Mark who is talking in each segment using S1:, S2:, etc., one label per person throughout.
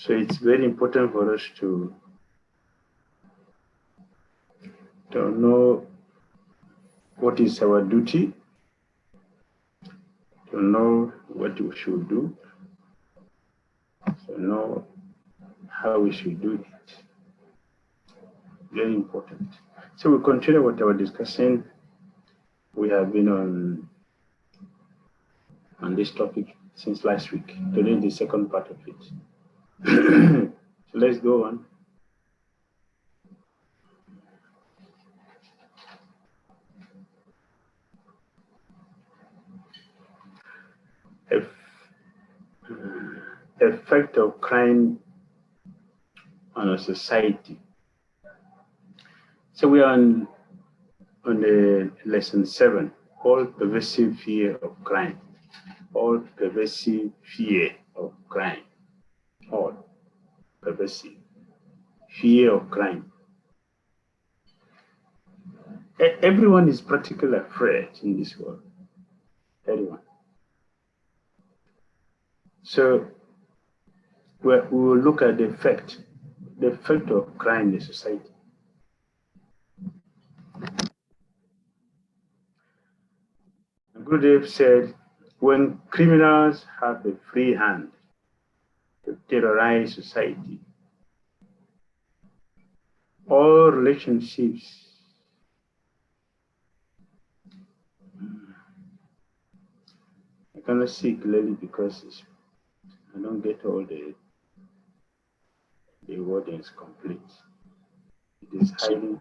S1: So it's very important for us to know what is our duty, to know what we should do, to know how we should do it. Very important. So we continue with our discussion. We have been on this topic since last week. Today is the second part of it. So let's go on. Effect of crime on a society. So we are on the lesson 7, all pervasive fear of crime. All pervasive fear of crime. All pervasive fear of crime. Everyone is practically afraid in this world. Everyone. So we will look at the effect of crime in the society. Gurudev said, when criminals have a free hand to terrorize society, all relationships I cannot see clearly because I don't get all the wordings complete. It is hiding.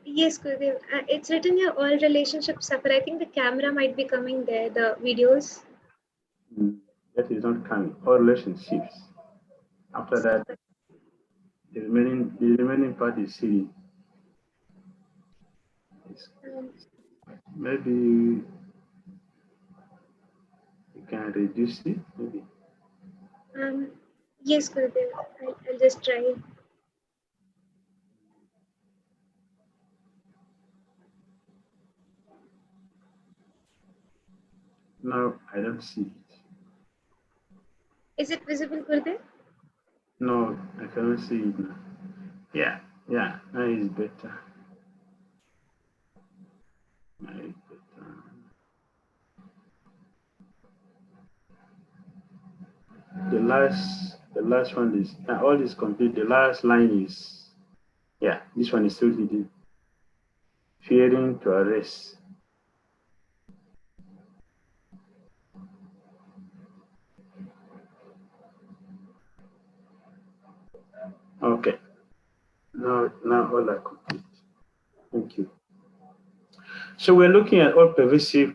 S2: Yes, Gurudev. It's written here, all relationships suffer. I think the camera might be coming there, the videos.
S1: That is not coming. All relationships. After that, the remaining part is silly. Maybe you can reduce it, maybe.
S2: Yes, Gurudev. I'll just try.
S1: No, I don't see it.
S2: Is it visible, Gurudev?
S1: No, I cannot see it now. Yeah, now it's better. Now it's better. The last one is, all is complete. The last line is, this one is still hidden. Fearing to arrest. Okay. Now all are complete. Thank you. So we're looking at all pervasive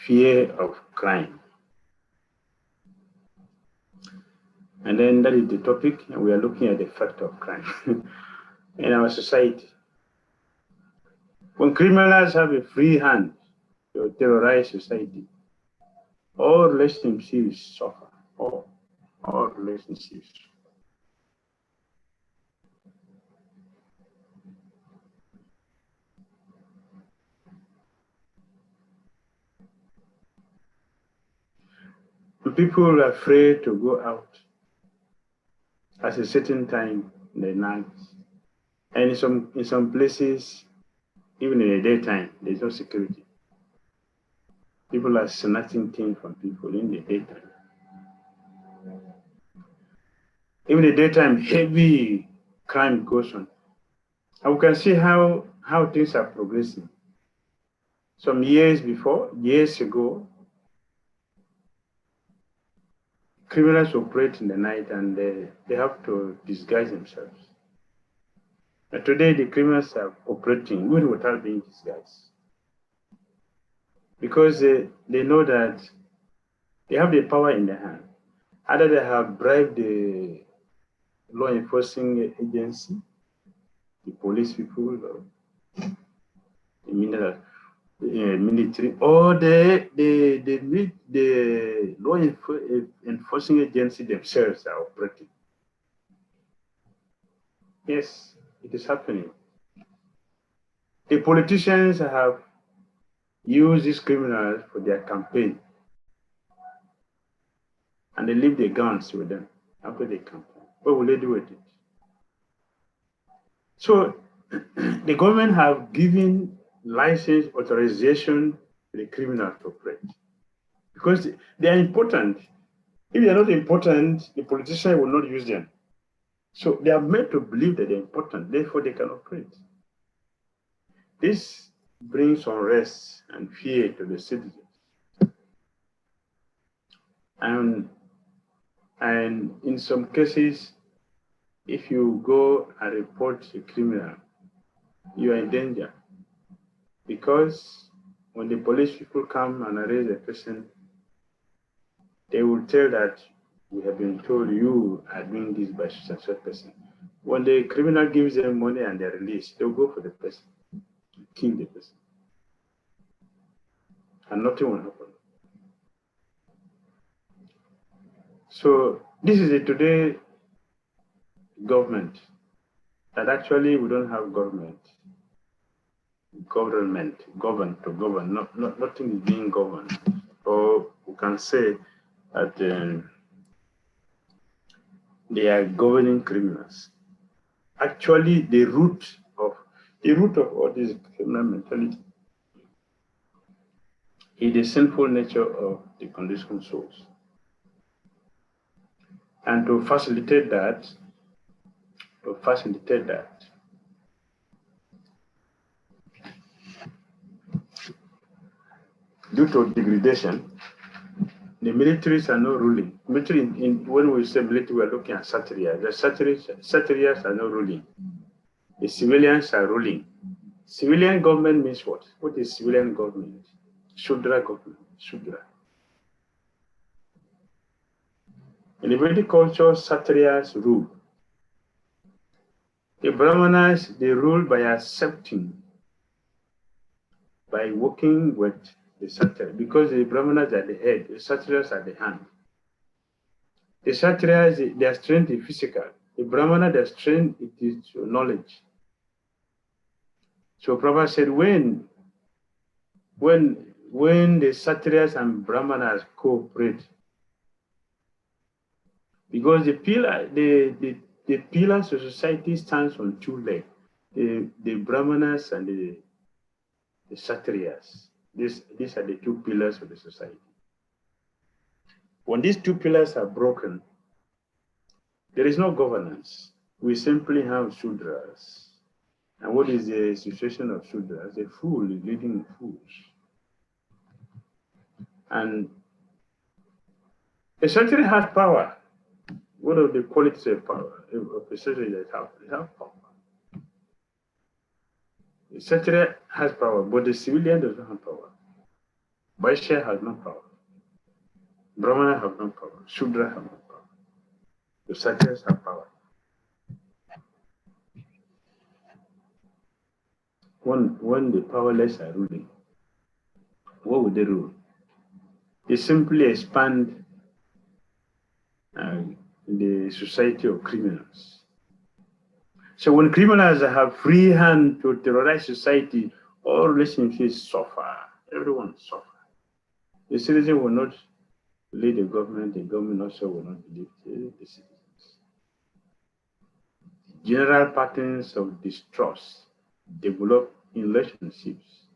S1: fear of crime. And then that is the topic, and we are looking at the effect of crime in our society. When criminals have a free hand to terrorize society, all relationships suffer. All relationships. People are afraid to go out at a certain time in the night. And in some places, even in the daytime, there's no security. People are snatching things from people in the daytime. Even in the daytime, heavy crime goes on. And we can see how things are progressing. Some years ago, criminals operate in the night and they have to disguise themselves. But today, the criminals are operating even without being disguised. Because they know that they have the power in their hand. Either they have bribed the law enforcing agency, the police people, or the military, or the law enforcing agency themselves are operating. Yes, it is happening. The politicians have used these criminals for their campaign. and they leave their guns with them after they come home. What will they do with it? So the government have given license, authorization to the criminals to operate because they are important. If they are not important, the politician will not use them. So they are made to believe that they're important, therefore they can operate. This brings unrest and fear to the citizens. And in some cases, if you go and report a criminal, you are in danger. Because when the police people come and arrest a person, they will tell that we have been told you are doing this by such and such person. When the criminal gives them money and they're released, they'll go for the person, kill the person. And nothing will happen. So this is a today government that actually we don't have government. Govern to govern, nothing is being governed. Or we can say that they are governing criminals. Actually, the root of all this criminal mentality is the sinful nature of the conditioned souls. And to facilitate that, due to degradation, the militaries are not ruling. Military, when we say military, we are looking at Satrias. The Satrias are not ruling. The civilians are ruling. Civilian government means what? What is civilian government? Shudra government. Shudra. In the Vedic culture, Satrias rule. The Brahmanas, they rule by accepting, by working with the Satrias, because the Brahmanas are the head, the Satrias are the hand. The Satrias, their strength is physical. The Brahmana, their strength is knowledge. So Prabhupada said, when the Satrias and Brahmanas cooperate, because the pillars of society stands on two legs, the Brahmanas and the Satrias. These are the two pillars of the society. When these two pillars are broken, there is no governance. We simply have Shudras. And what is the situation of Shudras? A fool is leading fools. And a Satri has power. What are the qualities of power of a Satri that have? They have power. The Satri has power, but the civilian does not have power. Vaishya has no power. Brahmana have no power. Shudra have no power. The Satrias have power. When the powerless are ruling, what would they rule? They simply expand the society of criminals. So when criminals have free hand to terrorize society, all relationships suffer. Everyone suffers. The citizen will not lead the government also will not lead the citizens. General patterns of distrust develop in relationships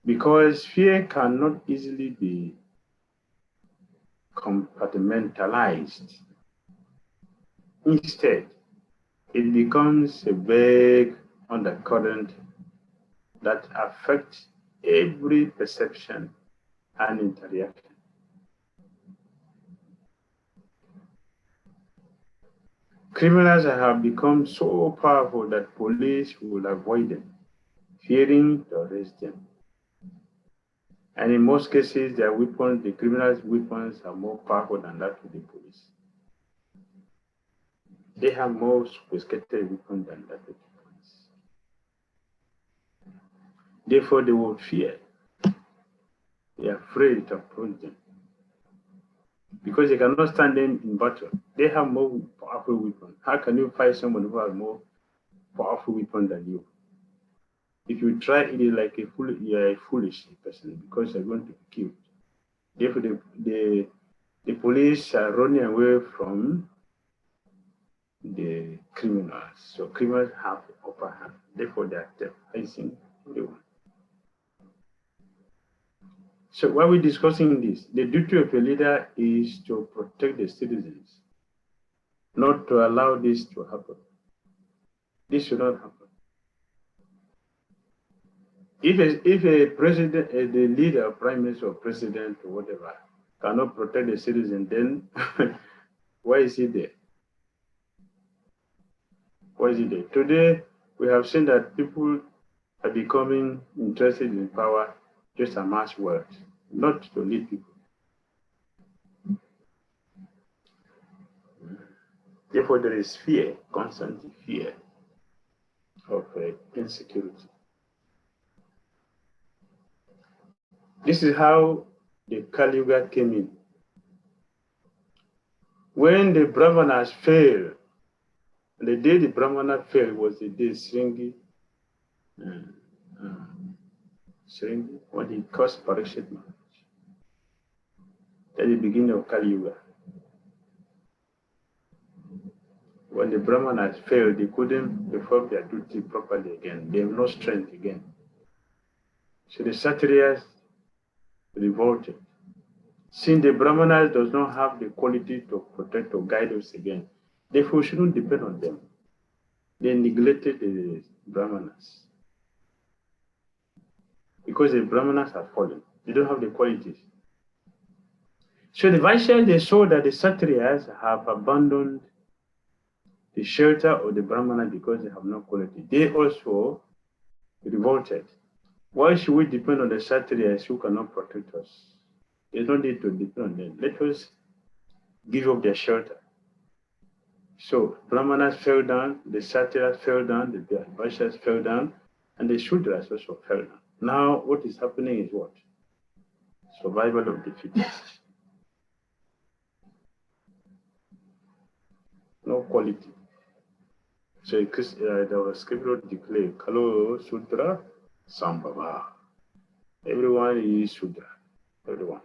S1: because fear cannot easily be compartmentalized. Instead, it becomes a vague undercurrent that affects every perception and interaction. Criminals have become so powerful that police will avoid them, fearing to arrest them. And in most cases, their weapons, the criminals' weapons, are more powerful than that of the police. They have more sophisticated weapons than that of the police. Therefore, they will fear. They are afraid to approach them because they cannot stand them in battle. They have more powerful weapons. How can you fight someone who has more powerful weapon than you? If you try, it is like you are a foolish person because you're going to be killed. Therefore, the the police are running away from the criminals. So criminals have the upper hand. Therefore, they are terrorizing everyone. So why are we discussing this? The duty of a leader is to protect the citizens, not to allow this to happen. This should not happen. If a president, the leader, prime minister, or president, or whatever, cannot protect the citizen, then why is he there? Why is he there? Today, we have seen that people are becoming interested in power just to amass wealth, not to lead people. Therefore, there is fear, constant fear of insecurity. This is how the Kali Yuga came in. When the Brahmanas failed, the day the Brahmana failed was the day Sringi, when he caused Parikshit Maharaj. At the beginning of Kali Yuga. When the Brahmanas failed, they couldn't perform their duty properly again. They have no strength again. So the Kshatriyas revolted. Since the Brahmanas does not have the quality to protect or guide us again, therefore we shouldn't depend on them. They neglected the Brahmanas. Because the Brahmanas have fallen. They don't have the qualities. So the Vaishyas, they saw that the Kshatriyas have abandoned the shelter of the Brahmana because they have no quality. They also revolted. Why should we depend on the Kshatriyas who cannot protect us? There's no need to depend on them. Let us give up their shelter. So Brahmanas fell down, the Kshatriyas fell down, the Vaishyas fell down, and the Shudras also fell down. Now what is happening is what? Survival of the fittest. No quality. So the scripture declared, Kalo Sudra Sambhava. Everyone is Sudra. Everyone.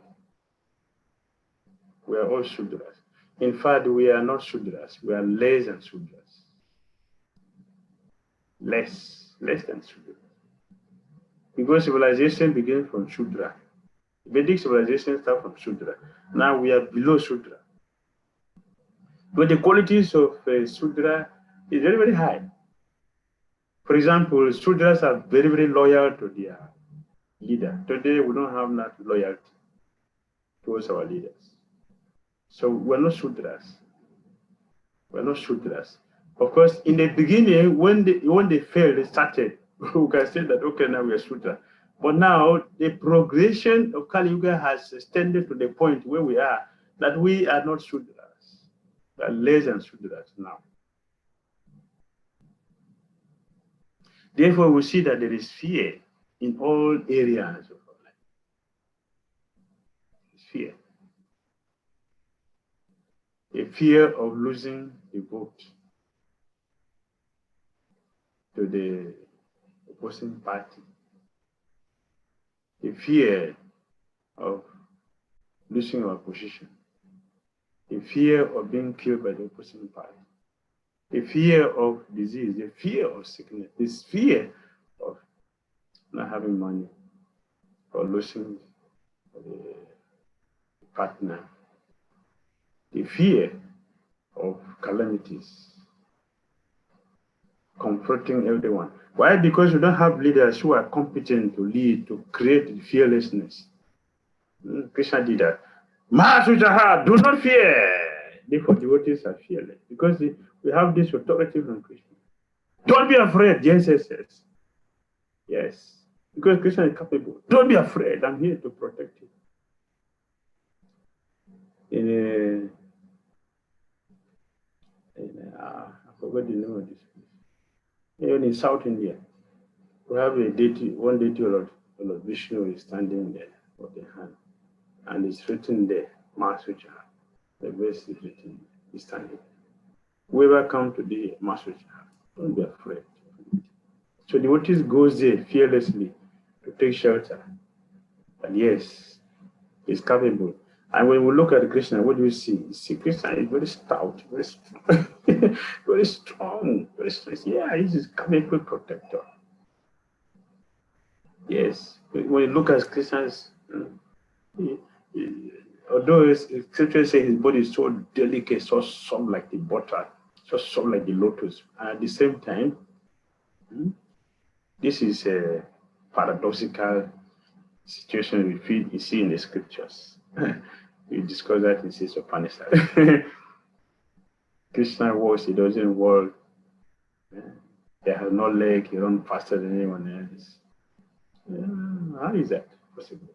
S1: We are all Sudras. In fact, we are not Sudras. We are less than Sudras. Less than Sudras. Because civilization begins from Shudra. Vedic civilization starts from Shudra. Now we are below Shudra. But the qualities of Shudra is very, very high. For example, Shudras are very, very loyal to their leader. Today, we don't have that loyalty towards our leaders. So we're not Shudras. We're not Shudras. Of course, in the beginning, when they failed, they started. We can say that, okay, now we are Shudra. But now, the progression of Kali Yuga has extended to the point where we are, that we are not Shudras. We are less than Shudras now. Therefore, we see that there is fear in all areas of our life. It's fear. A fear of losing the vote to the opposing party. A fear of losing our position. A fear of being killed by the opposing party. A fear of disease, a fear of sickness, this fear of not having money or losing the partner, the fear of calamities, confronting everyone. Why? Because we don't have leaders who are competent to lead, to create fearlessness. Krishna did that. Mahasujaha, do not fear. Therefore, devotees are fearless because we have this authority from Krishna. Don't be afraid. Yes. Yes. Because Krishna is capable. Don't be afraid. I'm here to protect you. I forgot the name of this place. Even in South India, we have a deity, one deity Lord Vishnu is standing there with the hand. And it's written there, Mahasuja. The verse is written, he's standing. Whoever comes today, Mahasuja, don't be afraid. So the devotees goes there fearlessly to take shelter. And yes, he's capable. And when we look at Krishna, what do we see? You see Krishna is very stout, very strong, very strong, very strong. Yeah, he's a chemical protector. Yes, when you look at Krishna's, although scripture says his body is so delicate, so soft like the butter, so soft like the lotus, and at the same time, this is a paradoxical situation we see in the scriptures. We discuss that in Six Upanishad. Krishna walks, he doesn't walk. He has no leg, he runs faster than anyone else. How is that possible?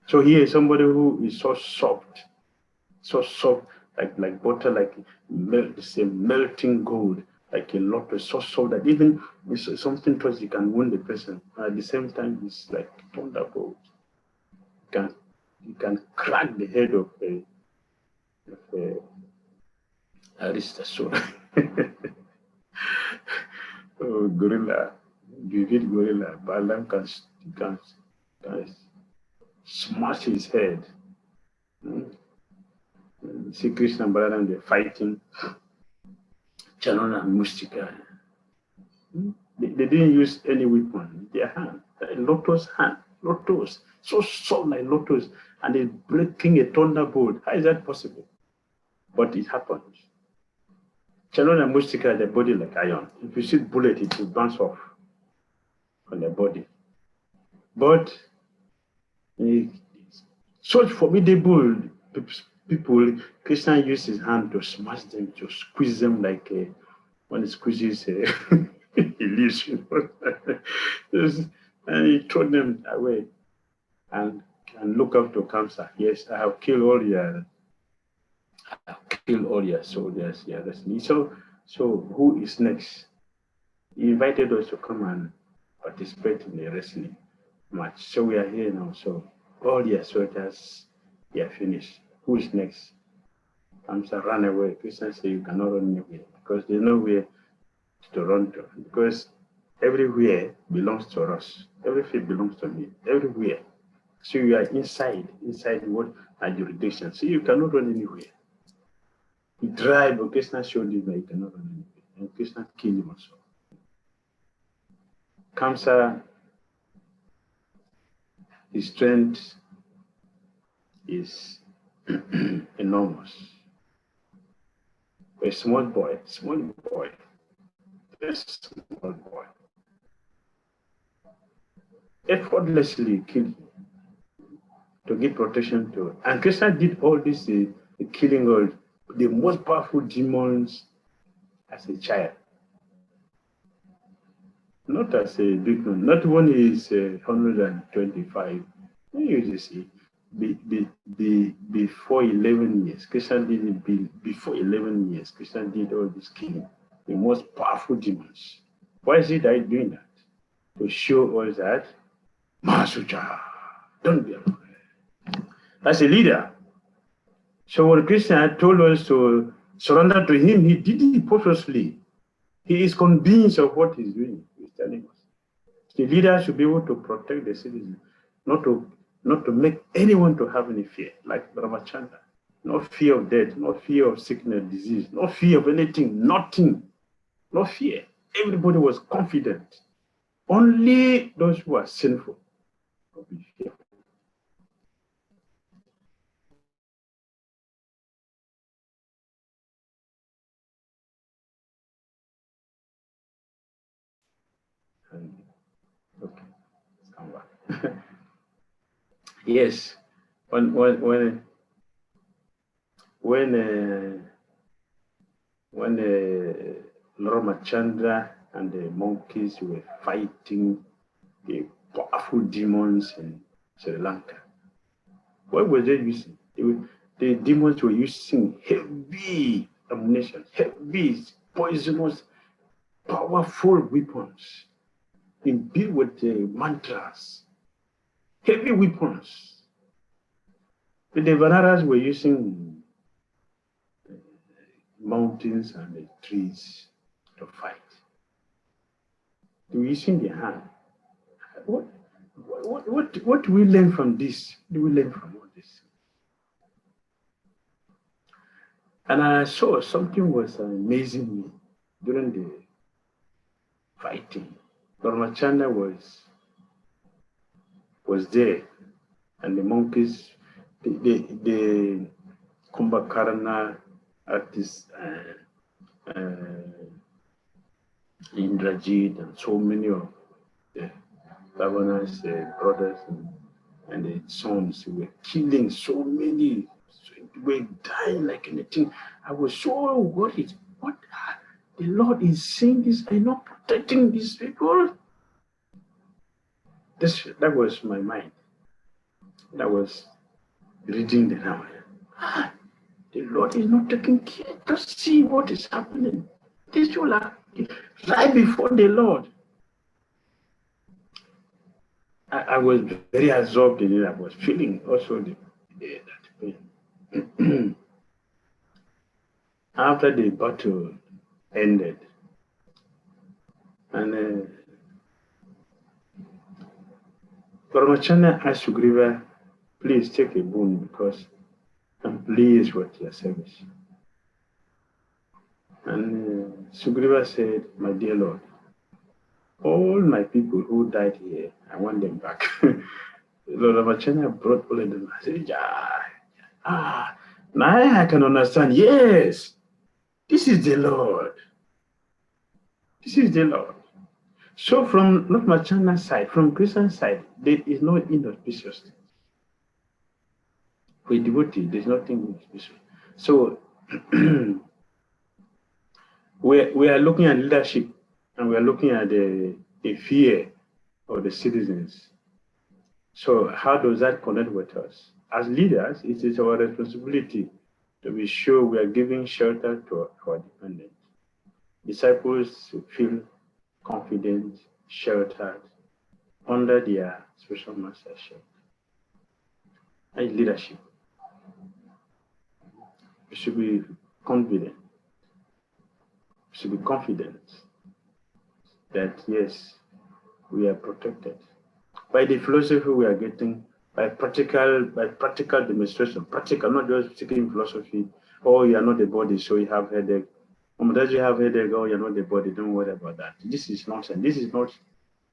S1: So here is somebody who is so soft, like butter, like the same melting gold, like a lotus, so soft that even if something touches, you can wound the person. At the same time, it's like thunderbolt. You can crack the head of a Arista. Oh, gorilla, vivid gorilla, Balam can smash his head. See Krishna and Balaram, they're fighting. Chanona and Mustika. They didn't use any weapon. Their hand, lotus hand, lotus, so soft like lotus, and they're breaking a thunderbolt. How is that possible? But it happens. Chanona and Mustika, their body like iron. If you shoot bullet, it will bounce off on their body. But such formidable people, Krishna used his hand to smash them, to squeeze them like when he squeezes he leaves, and he threw them away and look up to Kamsa. Yes, I have killed all your soldiers. Yeah, that's me. So who is next? He invited us to come and participate in the wrestling match. So we are here now. So all your soldiers, they are finished. Who is next? Kamsa ran away. Krishna said, you cannot run anywhere because there's nowhere to run to. Because everywhere belongs to us. Everything belongs to me. Everywhere. So you are inside what our jurisdiction. So you cannot run anywhere. You drive, but Krishna showed you that you cannot run anywhere. And Krishna killed him also. Kamsa, his strength is enormous. A small boy, just small boy, effortlessly killed him to give protection to. And Krishna did all this, the killing of the most powerful demons as a child. Not as a big one, not when he's 125. You see, before 11 years, Krishna did it before 11 years. Krishna did all this killing, the most powerful demons. Why is he doing that? To show us that, Mahasuja, don't be afraid. As a leader. So when Krishna told us to surrender to him, he did it purposely. He is convinced of what he's doing. He's telling us. The leader should be able to protect the citizens, not to make anyone to have any fear, like Ramachandra. No fear of death, no fear of sickness, disease, no fear of anything, nothing, no fear. Everybody was confident. Only those who are sinful will be fearful. Okay, let's come back. Yes, when Ramachandra and the monkeys were fighting the powerful demons in Sri Lanka, what were they using? The demons were using heavy ammunition, heavy, poisonous, powerful weapons imbued with mantras, heavy weapons. The Vanaras were using mountains and the trees to fight. They were using their hand. What what do we learn from this? What do we learn from all this? And I saw something was amazing me during the fighting. Chanda was there, and the monkeys, the Kumbhakarna artists, Indrajit, and so many of the governors, brothers, and the sons were killing so many, were dying like anything. I was so worried. What? The Lord is saying this and not protecting these people. That was my mind. That was reading the Ramayana. The Lord is not taking care. Just see what is happening. These people are right before the Lord. I was very absorbed in it. I was feeling also that pain. After the battle ended, and Paramachana asked Sugriva, please take a boon because I'm pleased with your service. And Sugriva said, my dear Lord, all my people who died here, I want them back. Lord Ramachana brought all of them. I said, now I can understand. Yes, this is the Lord. This is the Lord. So from Lord Ramachana's side, from Christian side, there is no inauspiciousness. For a devotee, there's nothing inauspicious. So we are looking at leadership, and we are looking at the fear of the citizens. So how does that connect with us? As leaders, it is our responsibility to be sure we are giving shelter to our dependents. Disciples to feel confident, sheltered, under their spiritual mastership. And leadership. We should be confident. We should be confident that yes, we are protected by the philosophy we are getting, by practical demonstration, practical, not just speaking philosophy. Oh, you are not the body, so you have headache. Does you have headache? Oh, you're not the body. Don't worry about that. This is nonsense. This is not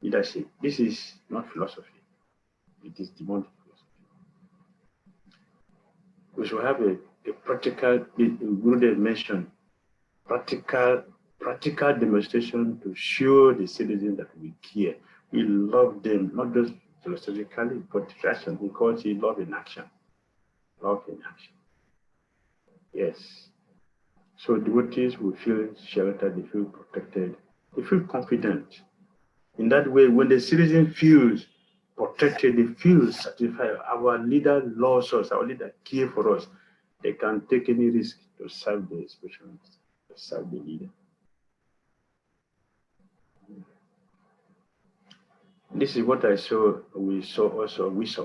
S1: leadership. This is not philosophy. It is demonic philosophy. We should have a practical, Gurudev mentioned, practical demonstration to show the citizens that we care. We love them, not just philosophically, but action, because he love in action. Love in action. Yes. So devotees will feel sheltered, they feel protected, they feel confident. In that way, when the citizen feels protected, they feel satisfied. Our leader loves us, our leader cares for us. They can take any risk to serve the specialist, to serve the leader. This is what we saw also with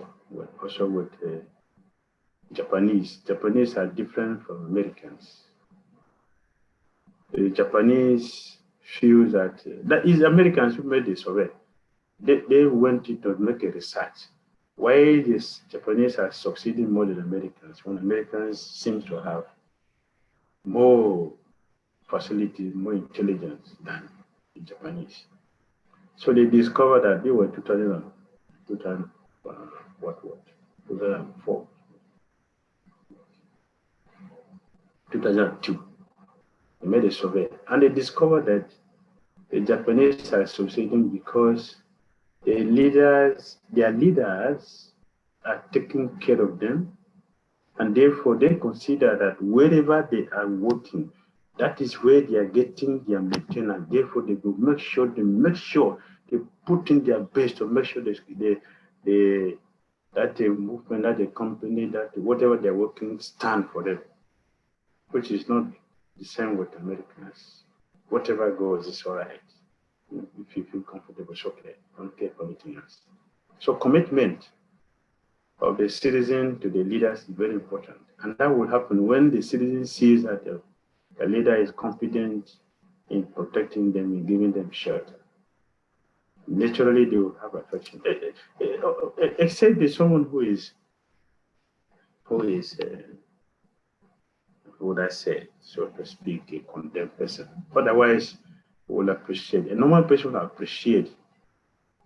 S1: Japanese. Japanese are different from Americans. The Japanese feel that is Americans who made the survey. They wanted to make a research. Why these Japanese are succeeding more than Americans when Americans seem to have more facilities, more intelligence than the Japanese. So they discovered that they were 2004, 2002. They made a survey and they discovered that the Japanese are succeeding because their leaders are taking care of them, and therefore they consider that wherever they are working, that is where they are getting their maintenance. Therefore, they will make sure they put in their best to make sure that the movement, that the company, that whatever they're working stand for them, which is not the same with Americans. Whatever goes is all right. If you feel comfortable, it's okay. Don't care for anything else. So commitment of the citizen to the leaders is very important. And that will happen when the citizen sees that the leader is confident in protecting them and giving them shelter. naturally they will have affection. Except there's someone who is, would I say, so to speak, a condemned person. Otherwise, will appreciate. A normal person will appreciate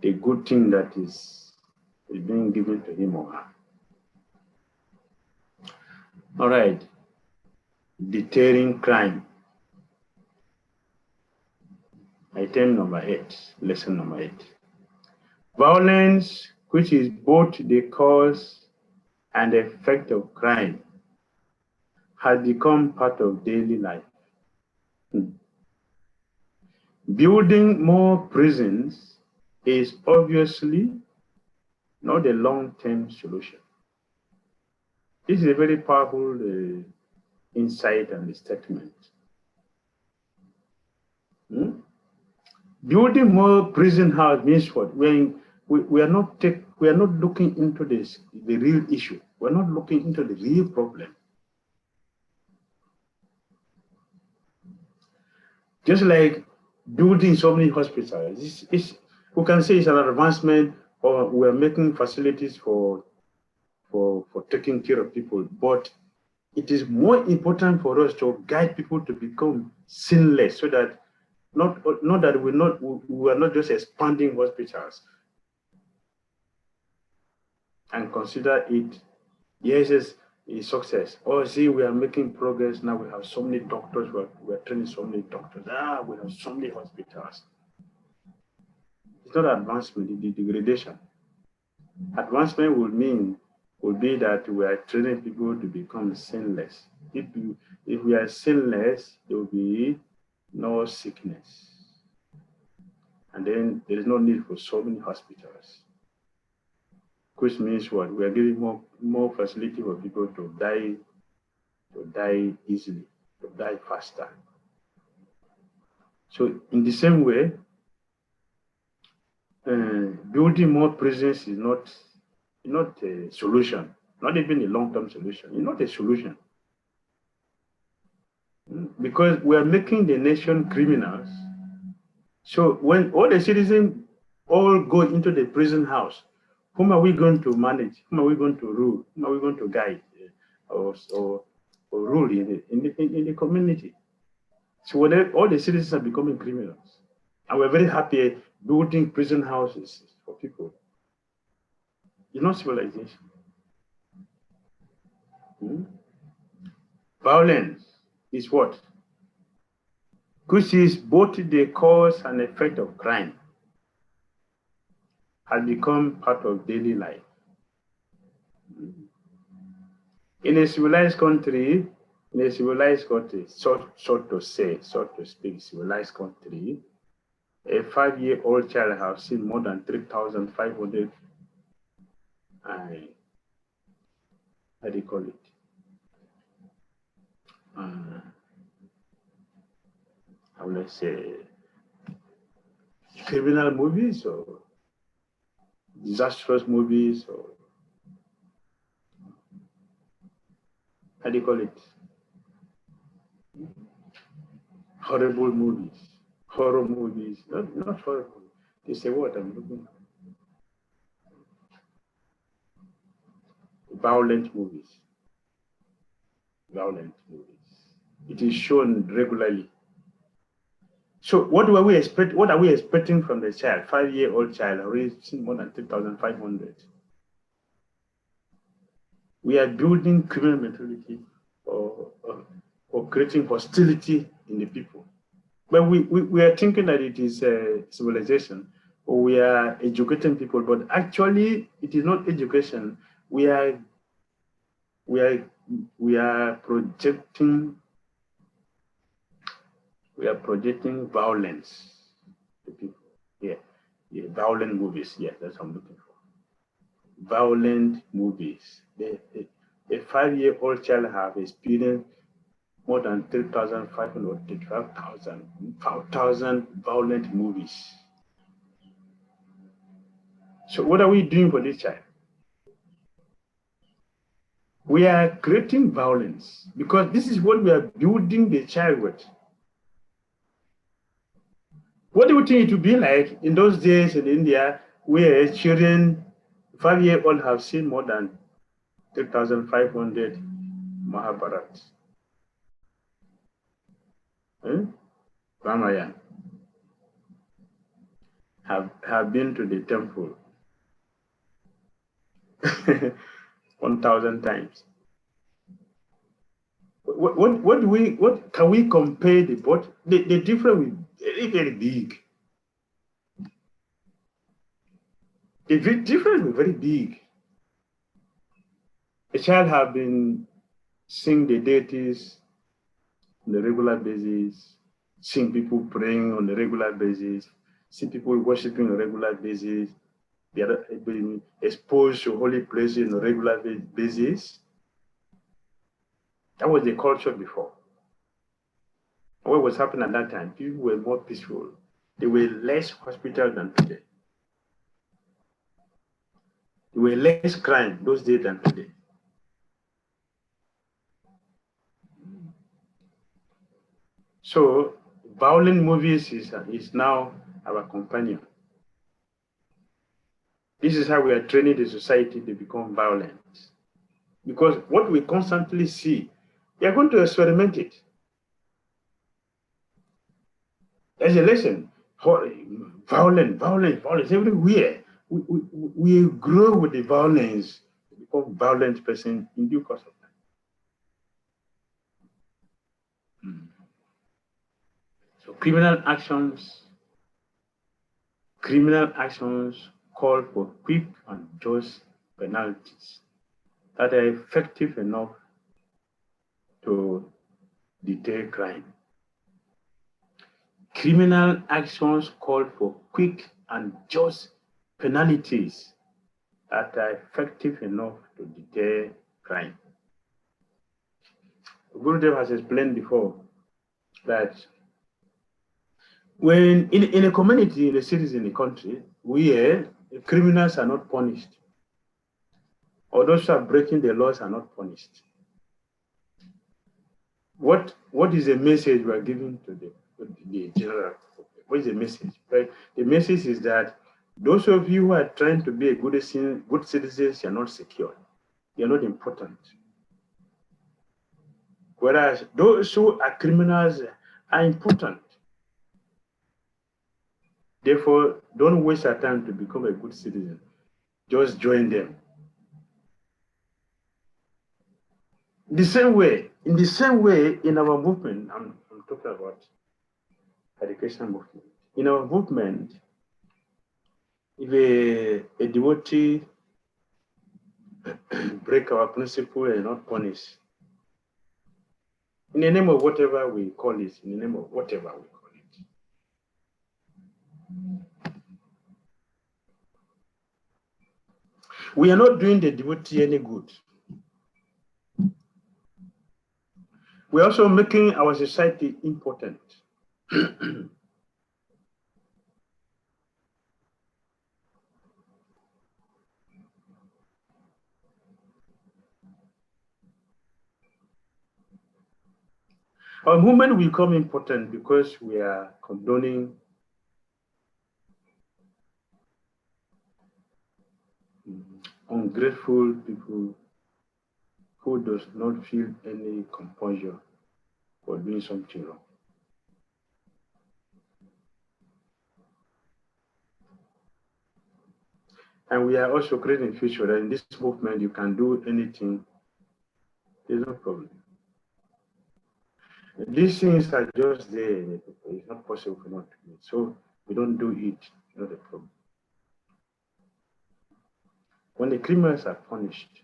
S1: the good thing that is being given to him or her. All right. Deterring crime. Item number 8, lesson number 8. Violence, which is both the cause and effect of crime, has become part of daily life. Building more prisons is obviously not a long-term solution. This is a very powerful insight and statement. Building more prison house means what? We are not looking into the real issue. We're not looking into the real problem. Just like building so many hospitals, we can say it's an advancement, or we're making facilities for taking care of people, but it is more important for us to guide people to become sinless, so that not that we are not just expanding hospitals and consider it, yes, a success. Oh, see, we are making progress now. We have so many doctors. We're training so many doctors. We have so many hospitals. It's not advancement; it's degradation. Advancement would be that we are training people to become sinless. If we are sinless, there will be no sickness. And then there is no need for so many hospitals. Which means what? We are giving more facility for people to die easily, to die faster. So in the same way, building more prisons is not a solution, not even a long-term solution. It's not a solution. Because we are making the nation criminals. So when all the citizens all go into the prison house, whom are we going to manage? Whom are we going to rule? Whom are we going to guide or rule in the community? So all the citizens are becoming criminals. And we're very happy building prison houses for people. It's not civilization. Violence is what? Which is both the cause and effect of crime, has become part of daily life. In a civilized country, so to speak, civilized country, a 5-year-old child has seen more than 3,500, how do you call it? How will I say? Criminal movies or disastrous movies, or how do you call it? Horrible movies, horror movies, not horrible. They say what I'm looking for. Violent movies. It is shown regularly. So what are we expecting from the child? 5-year-old child already seen more than 3,500. We are building criminal mentality or creating hostility in the people. But we are thinking that it is a civilization, or we are educating people, but actually it is not education. We are projecting violence to people. Yeah, violent movies. Yeah, that's what I'm looking for. Violent movies. A 5-year-old child have experienced more than 3,500 to 12,000 violent movies. So what are we doing for this child? We are creating violence because this is what we are building the child with. What do you think it would be like in those days in India where children, 5-year-old have seen more than 3,500 Mahabharats? Ramayana have been to the temple 1,000 times. What can we compare the both? The difference is very, very big. The difference is very big. A child have been seeing the deities on a regular basis, seeing people praying on a regular basis, see people worshiping on a regular basis. They are being exposed to holy places on a regular basis. That was the culture before. What was happening at that time? People were more peaceful. They were less hospital than today. There were less crime those days than today. So violent movies is now our companion. This is how we are training the society to become violent. Because what we constantly see, we are going to experiment it. As a lesson, violence everywhere. We grow with the violence, become violent person in due course of time. So criminal actions call for quick and just penalties that are effective enough to deter crime. Criminal actions call for quick and just penalties that are effective enough to deter crime. Gurudev has explained before that when in a community, in a city, in a country, where criminals are not punished, or those who are breaking the laws are not punished, what is the message we are giving to the general? What is the message? Right? The message is that those of you who are trying to be a good citizens, you are not secure. You are not important. Whereas those who are criminals are important. Therefore, don't waste your time to become a good citizen. Just join them. In the same way, in our movement, I'm talking about education movement. In our movement, if a devotee break our principle and not punish, in the name of whatever we call it, we are not doing the devotee any good. We're also making our society important. Our movement will become important because we are condoning ungrateful people who does not feel any composure for doing something wrong. And we are also creating a future that in this movement you can do anything. There's no problem. These things are just there. It's not possible for not to do it. So we don't do it, not a problem. When the criminals are punished,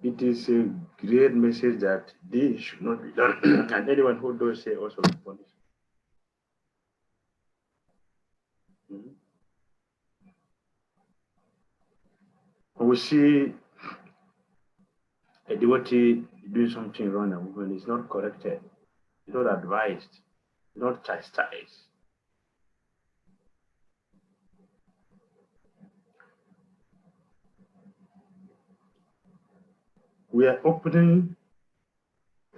S1: it is a great message that this should not be done. And anyone who does say also be punished. When we see a devotee doing something wrong and when it's not corrected, it's not advised, it's not chastised. We are opening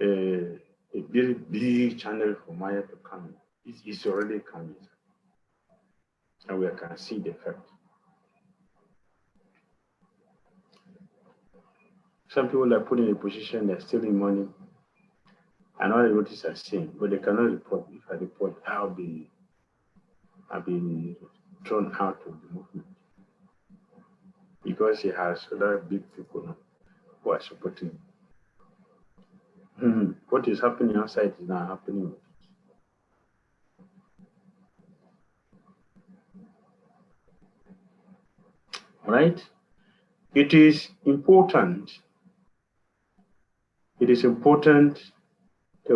S1: a very big channel for Maya to come It's already coming. And we can see the effect. Some people are put in a position, they're stealing money, and all the notices are seen, but they cannot report. If I report, I'll be thrown out of the movement. Because he has other big people who are supporting him. What is happening outside is not happening. Right? It is important to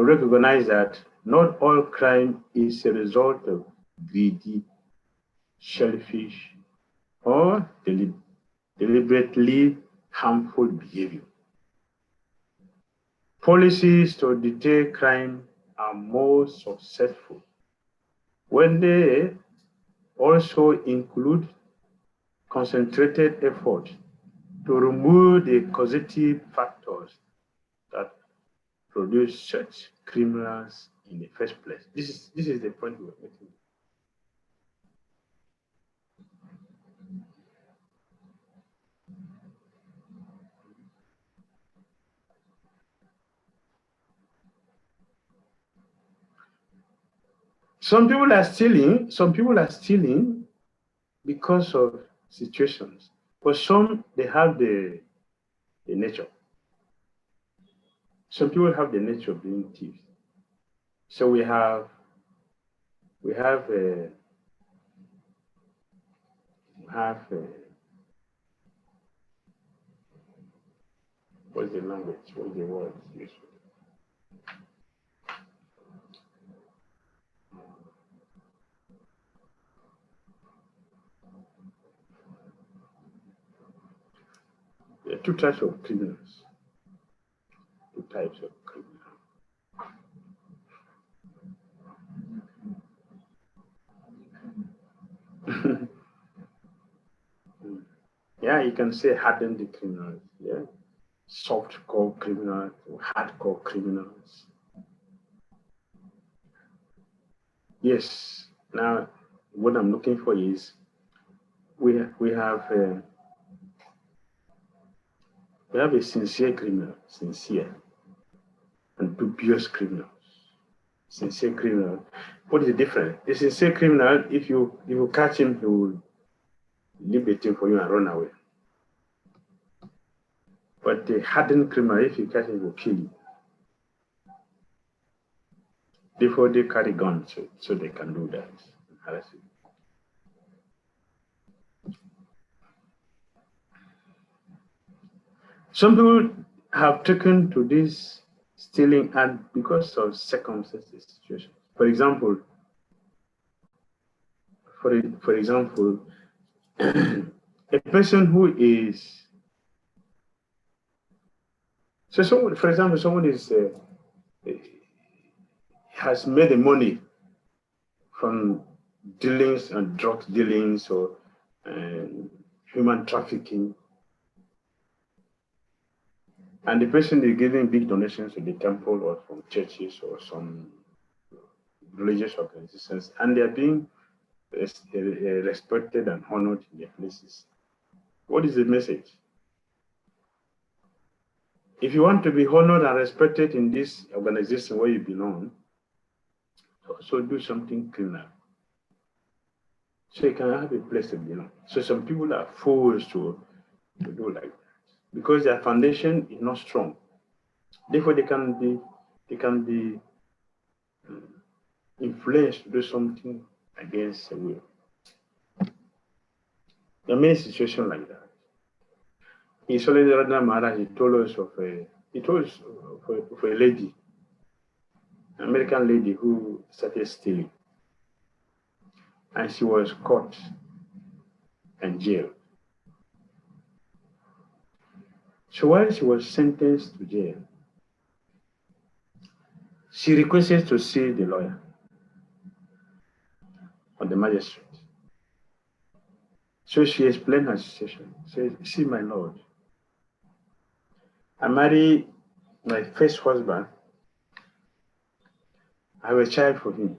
S1: recognize that not all crime is a result of greedy, selfish, or deliberately harmful behavior. Policies to deter crime are more successful when they also include concentrated effort to remove the causative factors that produce such criminals in the first place. This is the point we're making. Some people are stealing because of situations. For some, they have the nature. Some people have the nature of being thieves. So we have what's the language? What's the word used? There are two types of criminals. Two types of criminals. Yeah, you can say hardened criminals. Yeah, soft-core criminals, hardcore criminals. Yes. Now, what I'm looking for is we have a sincere criminal, sincere and dubious criminals. Sincere criminal. What is the difference? The sincere criminal, if you catch him, he will leave the thing for you and run away. But the hardened criminal, if you catch him, he will kill you. Therefore, they carry guns so they can do that. Some people have taken to this stealing and because of circumstances, situations. For example, a person who is someone is has made the money from dealings and drug dealings or human trafficking, and the person is giving big donations to the temple or from churches or some religious organizations, and they are being respected and honored in their places. What is the message? If you want to be honored and respected in this organization where you belong, also do something criminal, so you can have a place to belong. So some people are forced to do like that because their foundation is not strong. Therefore, they can be influenced to do something against the will. There are many situations like that. In Damodara, he told us of a lady, an American lady who started stealing, and she was caught and jailed. So while she was sentenced to jail, she requested to see the lawyer or the magistrate. So she explained her situation. She said, "See, my lord, I married my first husband. I have a child for him.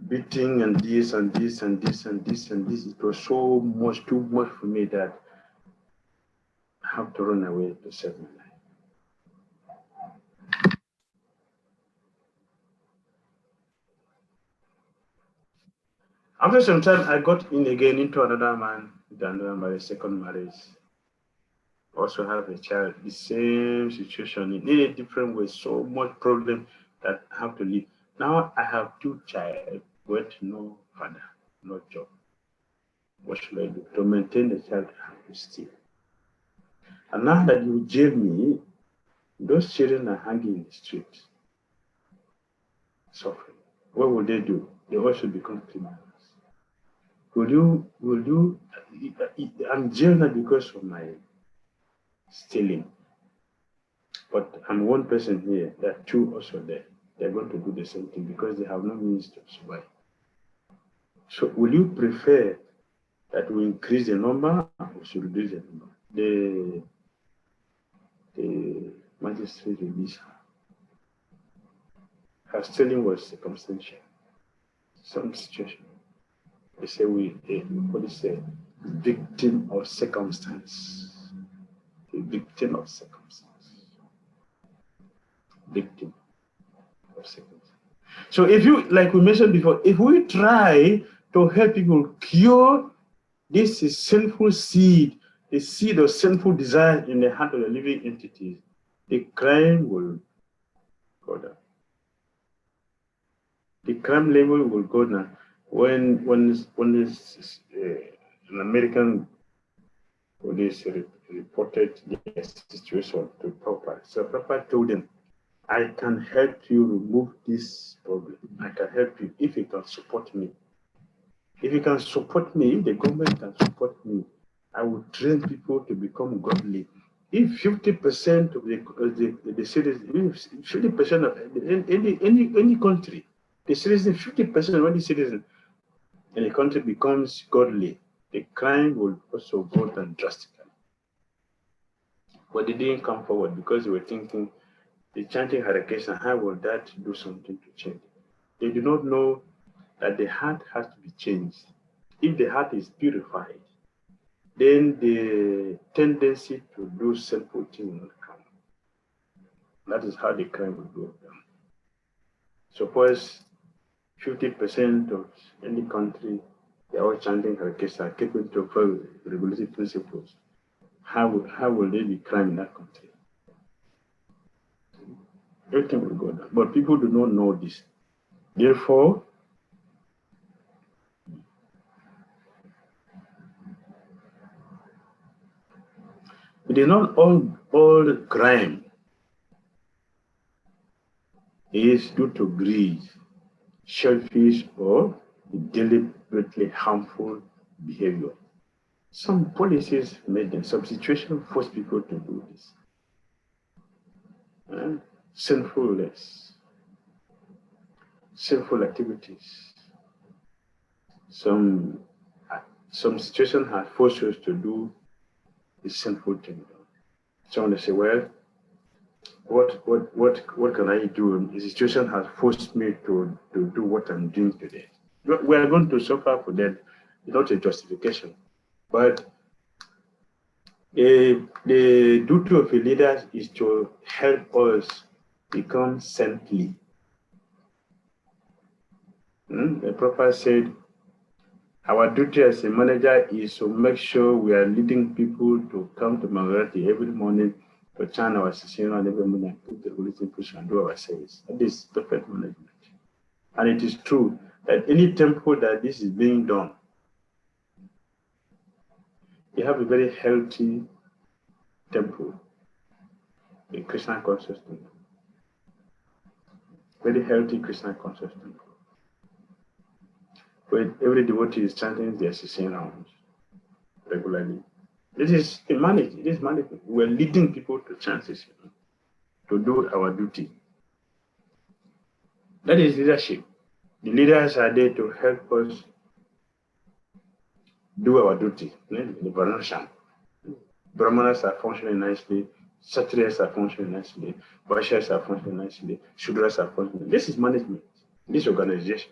S1: beating and this and this and this and this and this. It was so much, too much for me that I have to run away to save my life. After some time, I got in again into another man, my second marriage. Also have a child, the same situation in a different way, so much problem that I have to leave. Now I have 2 children, but no father, no job. What should I do? To maintain the child, I have to steal. And now that you jail me, those children are hanging in the street, suffering. What will they do? They also become criminals. I'm jailed not because of my stealing, but I'm one person here. There are 2 also there. They're going to do the same thing because they have no means to survive. So will you prefer that we increase the number or should reduce the number? The magistrate released her. Her stealing was circumstantial. Some situation. They say the police say victim of circumstance. A victim of circumstance. Victim of circumstance. So if you, like we mentioned before, if we try to help people cure this is sinful seed, the seed of sinful desire in the heart of the living entities, the crime will go down. The crime level will go down. When an American police reported their situation to Papa, so Papa told them, I can help you remove this problem. I can help you if you can support me. If you can support me, if the government can support me, I will train people to become godly. If 50% of the citizens, 50% of any country, the citizens, 50% of any citizen in the country becomes godly, the crime will also go down drastically. But they didn't come forward because they were thinking, the chanting Hare, how will that do something to change? They do not know that the heart has to be changed. If the heart is purified, then the tendency to do sinful things will not come. That is how the crime will go down. Suppose 50% of any country, they are all chanting Hare Krishna, keeping to follow regulated principles. How will there be crime in that country? Everything will go down. But people do not know this. Therefore, it is not all crime is due to greed, selfish, or deliberately harmful behavior. Some policies made them, some situations force people to do this. Sinfulness, sinful activities. Some situation has forced us to do the sinful thing. Someone say, well, what can I do? The situation has forced me to do what I'm doing today. We are going to suffer for that. It's not a justification. But the duty of a leader is to help us become saintly. The Prophet said, our duty as a manager is to make sure we are leading people to come to Magarati every morning to chant our session and every morning put the Holy push and do our service. That is perfect management. And it is true that any temple that this is being done, you have a very healthy temple, a Krishna conscious temple. Very healthy Krishna conscious temple. Where every devotee is chanting their 16 rounds regularly. It is management. We're leading people to chant this, to do our duty. That is leadership. The leaders are there to help us do our duty. The Brahmanas are functioning nicely, Kshatriyas are functioning nicely, Vaishyas are functioning nicely, Shudras are functioning. This is management, this organization.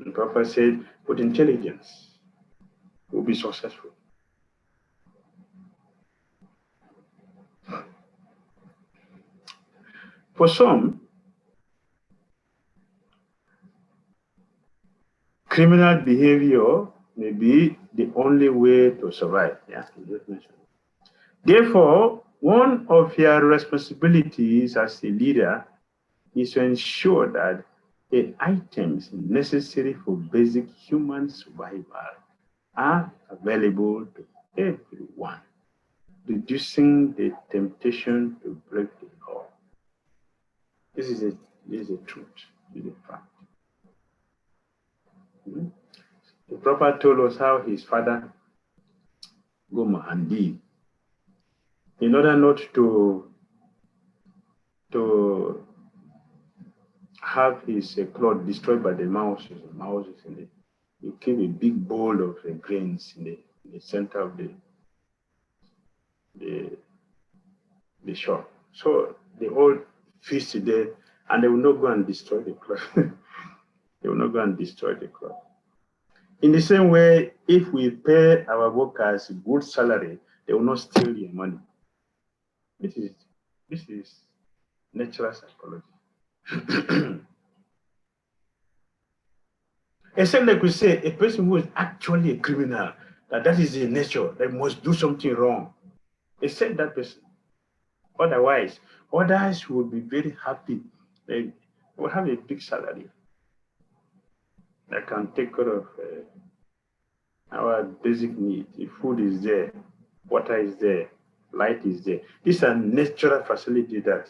S1: The Prophet said, with intelligence, will be successful. For some, criminal behavior may be the only way to survive. Yeah, therefore, one of your responsibilities as a leader is to ensure that the items necessary for basic human survival are available to everyone, reducing the temptation to break the law. This is a truth, this is a fact. The Prophet told us how his father Goma and did in order not to have his cloth destroyed by the mouse in it. He keep a big bowl of grains in the center of the shop. So they all feast there, and they will not go and destroy the cloth. They will not go and destroy the cloth. In the same way, if we pay our workers good salary, they will not steal your money. This is natural psychology. Except like we say, a person who is actually a criminal, that is the nature, they must do something wrong. Except that person. Otherwise, others will be very happy. They will have a big salary that can take care of our basic needs. If food is there, water is there, light is there. These are natural facilities that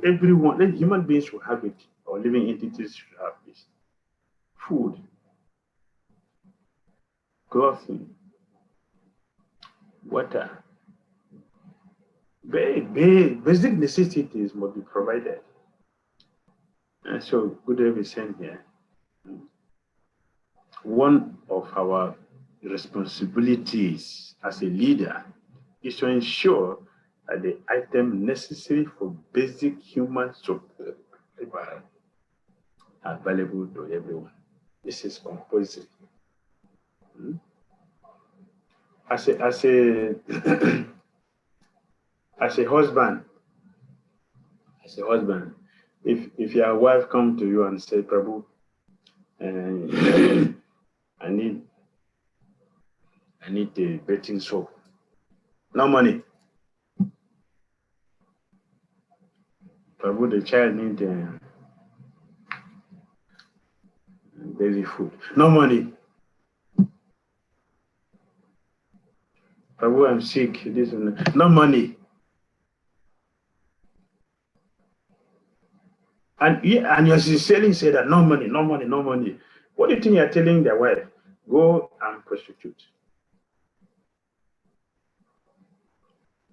S1: everyone, human beings should have it, or living entities should have this. Food, clothing, water. Basic necessities must be provided. And so, good to be sent here. One of our responsibilities as a leader is to ensure that the item necessary for basic human survival are available to everyone. This is compulsory. As a as a husband, if your wife come to you and say, Prabhu, I need a bathing soap. No money. Prabhu, the child need baby food. No money. Prabhu, I'm sick. This and no money. And you're sincerely say that no money, no money, no money. What do you think you're telling their wife? Go and prostitute.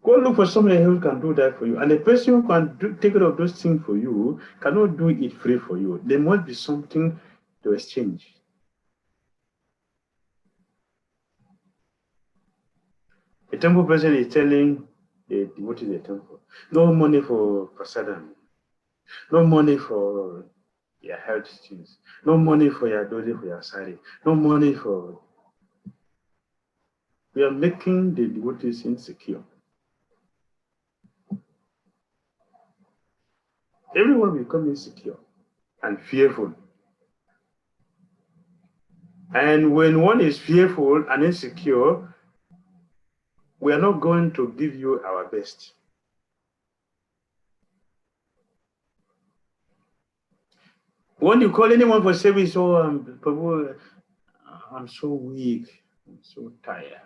S1: Go look for somebody who can do that for you. And the person who can take care of those things for you cannot do it free for you. There must be something to exchange. A temple person is telling the devotee in the temple, no money for prasadam, no money for your health things, no money for your doji, for your sari, no money for... We are making the devotees insecure. Everyone will become insecure and fearful. And when one is fearful and insecure, we are not going to give you our best. When you call anyone for service, oh, I'm so weak, I'm so tired.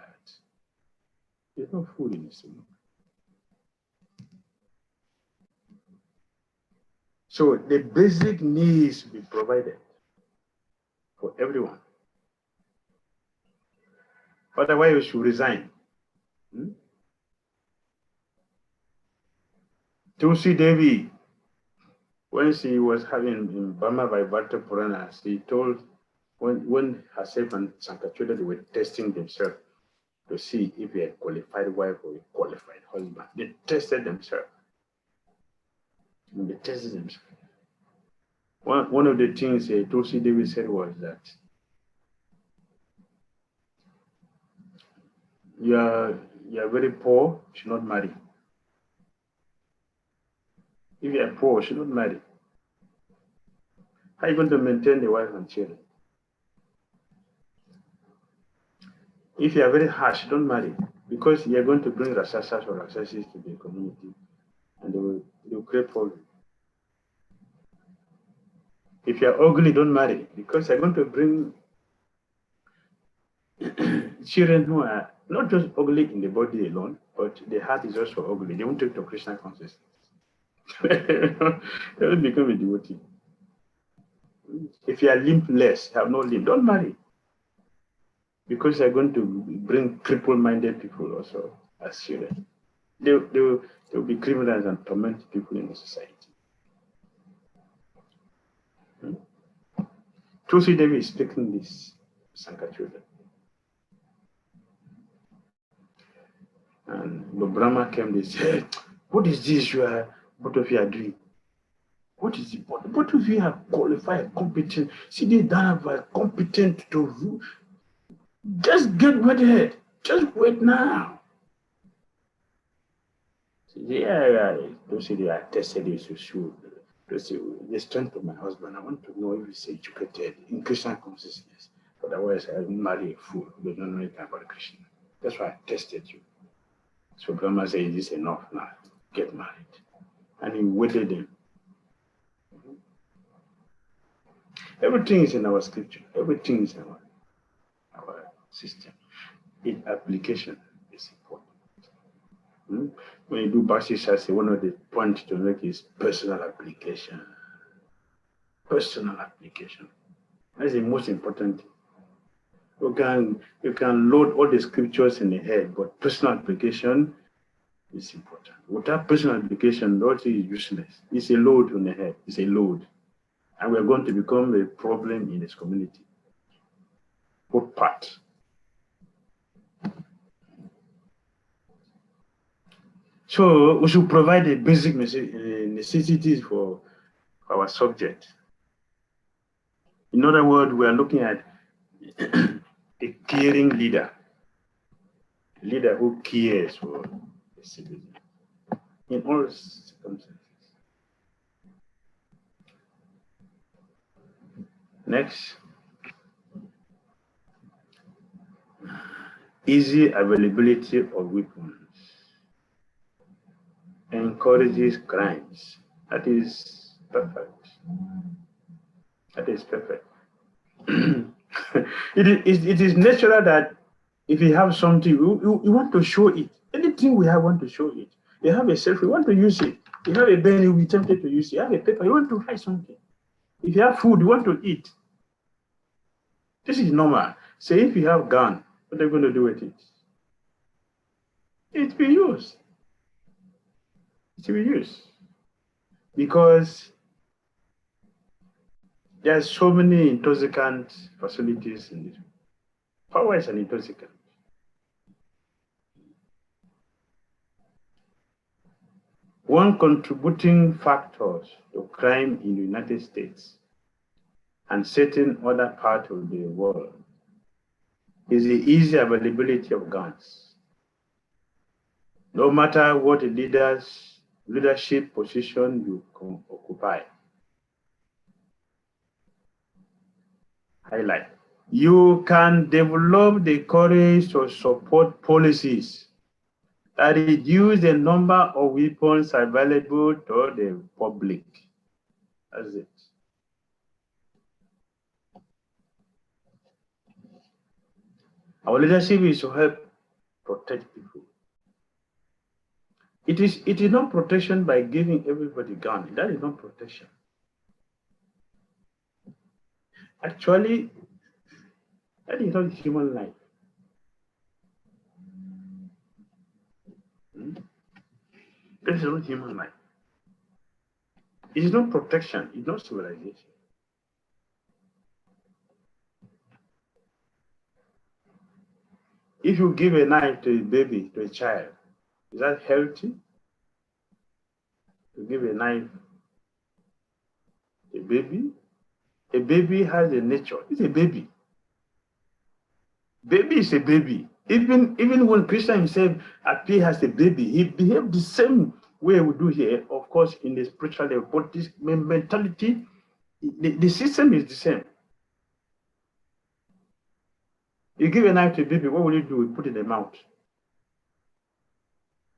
S1: There's no food in the stomach. So the basic needs be provided for everyone. Otherwise, you should resign. Tulsi Devi, when she was having in Burma by Bhatta Purana, she told, when herself and Sankachuda were testing themselves to see if they are a qualified wife or a qualified husband, they tested themselves. And they tested themselves. one of the things Tulsi Devi said was that you are very poor, you should not marry. If you are poor, you should not marry. How are you going to maintain the wife and children? If you are very harsh, don't marry, because you are going to bring rasasas or rasasis to the community, and they will create problems. If you are ugly, don't marry, because you're going to bring children who are not just ugly in the body alone, but the heart is also ugly. They won't take to Krishna consciousness. They will become a devotee. If you are limbless, have no limb, don't marry, because you're going to bring cripple-minded people also as children. They will be criminals and torment people in the society. Tulsi Devi is speaking this Sanka children. And the Brahma came, they said, what is this both of you are doing? What is it? Both of you are qualified, competent. See, they don't have competent to just get ready. Just wait now. Yeah, those say they are tested this issue. The strength of my husband. I want to know if he's educated in Krishna consciousness. Otherwise, I will marry a fool who doesn't know anything about Krishna. That's why I tested you. So Brahma said, this is enough now. Get married. And he waited him. Everything is in our scripture. Everything is in our system. In application is important. When you do Bhakti Shastra, one of the points to make is personal application. Personal application. That's the most important thing. You can load all the scriptures in the head, but personal application is important. Without personal application, Lord is useless. It's a load on the head. It's a load. And we're going to become a problem in this community. Both parts. So we should provide the basic necessities for our subject. In other words, we are looking at a caring leader. A leader who cares for the citizen in all circumstances. Next. Easy availability of weapons encourages crimes. That is perfect. That is perfect. It is natural that if you have something, you want to show it. Anything we have, want to show it. You have a selfie, you want to use it. You have a pen, you'll be tempted to use it. You have a paper, you want to write something. If you have food, you want to eat. This is normal. So if you have gun, what are you going to do with it? It will be used. It will be used. Because there are so many intoxicant facilities in this. Power is an intoxicant. One contributing factors to crime in the United States and certain other parts of the world is the easy availability of guns. No matter what leadership position you occupy. Highlight. You can develop the courage to support policies that reduce the number of weapons available to the public. That's it. Our leadership is to help protect people. It is not protection by giving everybody gun. That is not protection. Actually, that is not human life. That is not human life. It is not protection. It's not civilization. If you give a knife to a baby, to a child, is that healthy? To give a knife to a baby? A baby has a nature. It's a baby. Baby is a baby. Even when Krishna himself appeared as a baby, he behaved the same way we do here, of course, in the spiritual level. But this mentality, the system is the same. You give a knife to a baby, what will you do? You put it in the mouth.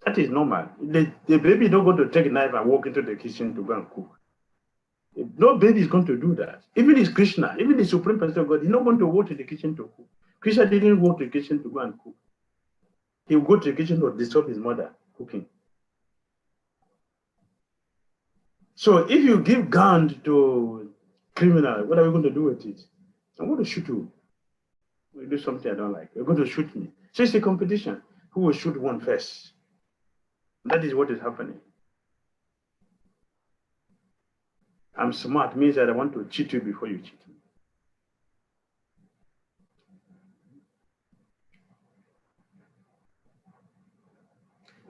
S1: That is normal. The baby don't go to take a knife and walk into the kitchen to go and cook. No baby is going to do that. Even it's Krishna, even the Supreme Person of God, he's not going to walk to the kitchen to cook. Krishna didn't walk to the kitchen to go and cook. He would go to the kitchen to disturb his mother cooking. So if you give gun to criminal, what are we going to do with it? I'm going to shoot you. You do something I don't like. You're going to shoot me. So it's a competition. Who will shoot one first? That is what is happening. I'm smart means that I want to cheat you before you cheat me.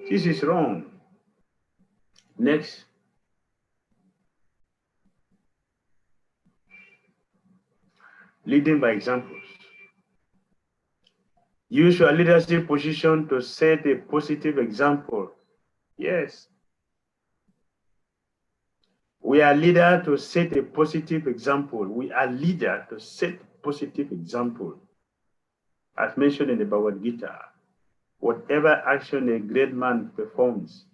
S1: This is wrong. Next. Leading by examples. Use your leadership position to set a positive example. Yes. We are leaders to set a positive example. We are leaders to set positive example. As mentioned in the Bhagavad Gita, whatever action a great man performs,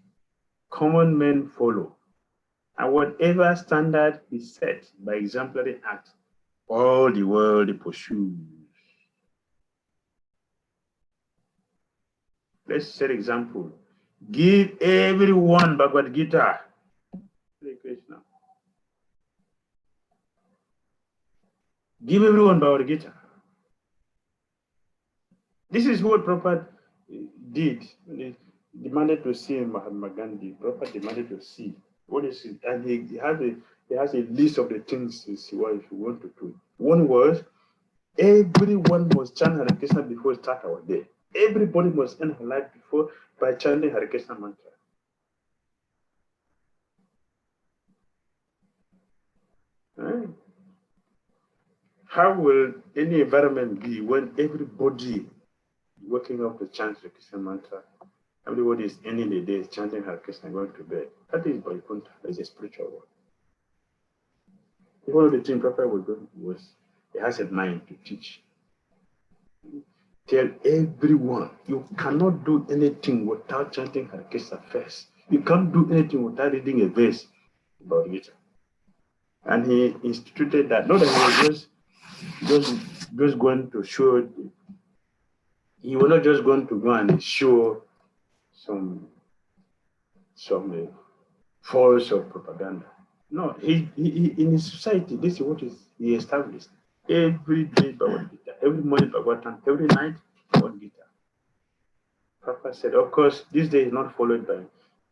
S1: common men follow. And whatever standard is set by exemplary act, all the world pursues. Let's set example. Give everyone Bhagavad Gita. Hare Krishna. Give everyone Bhagavad Gita. This is what Prabhupada did. He demanded to see Mahatma Gandhi. Prabhupada demanded to see. What is it? And he has a list of the things he want to do. One was, everyone must chant Hare Krishna before we start our day. Everybody must end her life before by chanting Hare Krishna mantra. Right? How will any environment be when everybody waking up to chant Hare Krishna mantra? Everybody is ending the day chanting Hare Krishna going to bed. That is Vaikuntha. That is a spiritual world. One of the things Prabhupada was doing was he has a mind to teach. Tell everyone you cannot do anything without chanting Hare Krishna first. You can't do anything without reading a verse about it. And he instituted that. Not that he was just going to show. He was not just going to go and show some false or propaganda. No, he in his society, this is what he established. Every day Bhagavad Gita, every morning Bhagavad Gita, every night Bhagavad Gita. Papa said, of course, this day is not followed by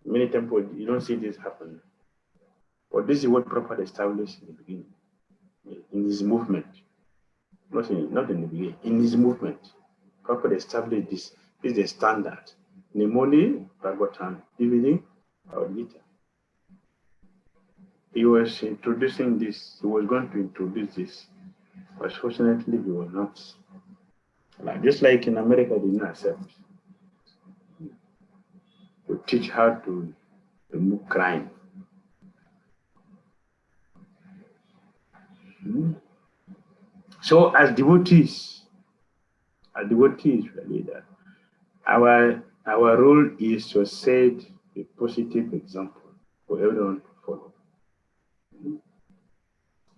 S1: many temples. You don't see this happen. But this is what Prabhupada established in the beginning, in his movement. Not in the beginning, in his movement. Prabhupada established this. This is the standard. In the morning, Bhagavatam, evening, Bhagavad Gita. He was introducing this, he was going to introduce this. But fortunately, he was not. Just like in America, they didn't accept to teach how to remove crime. So as devotees, really, that our role is to set a positive example for everyone to follow.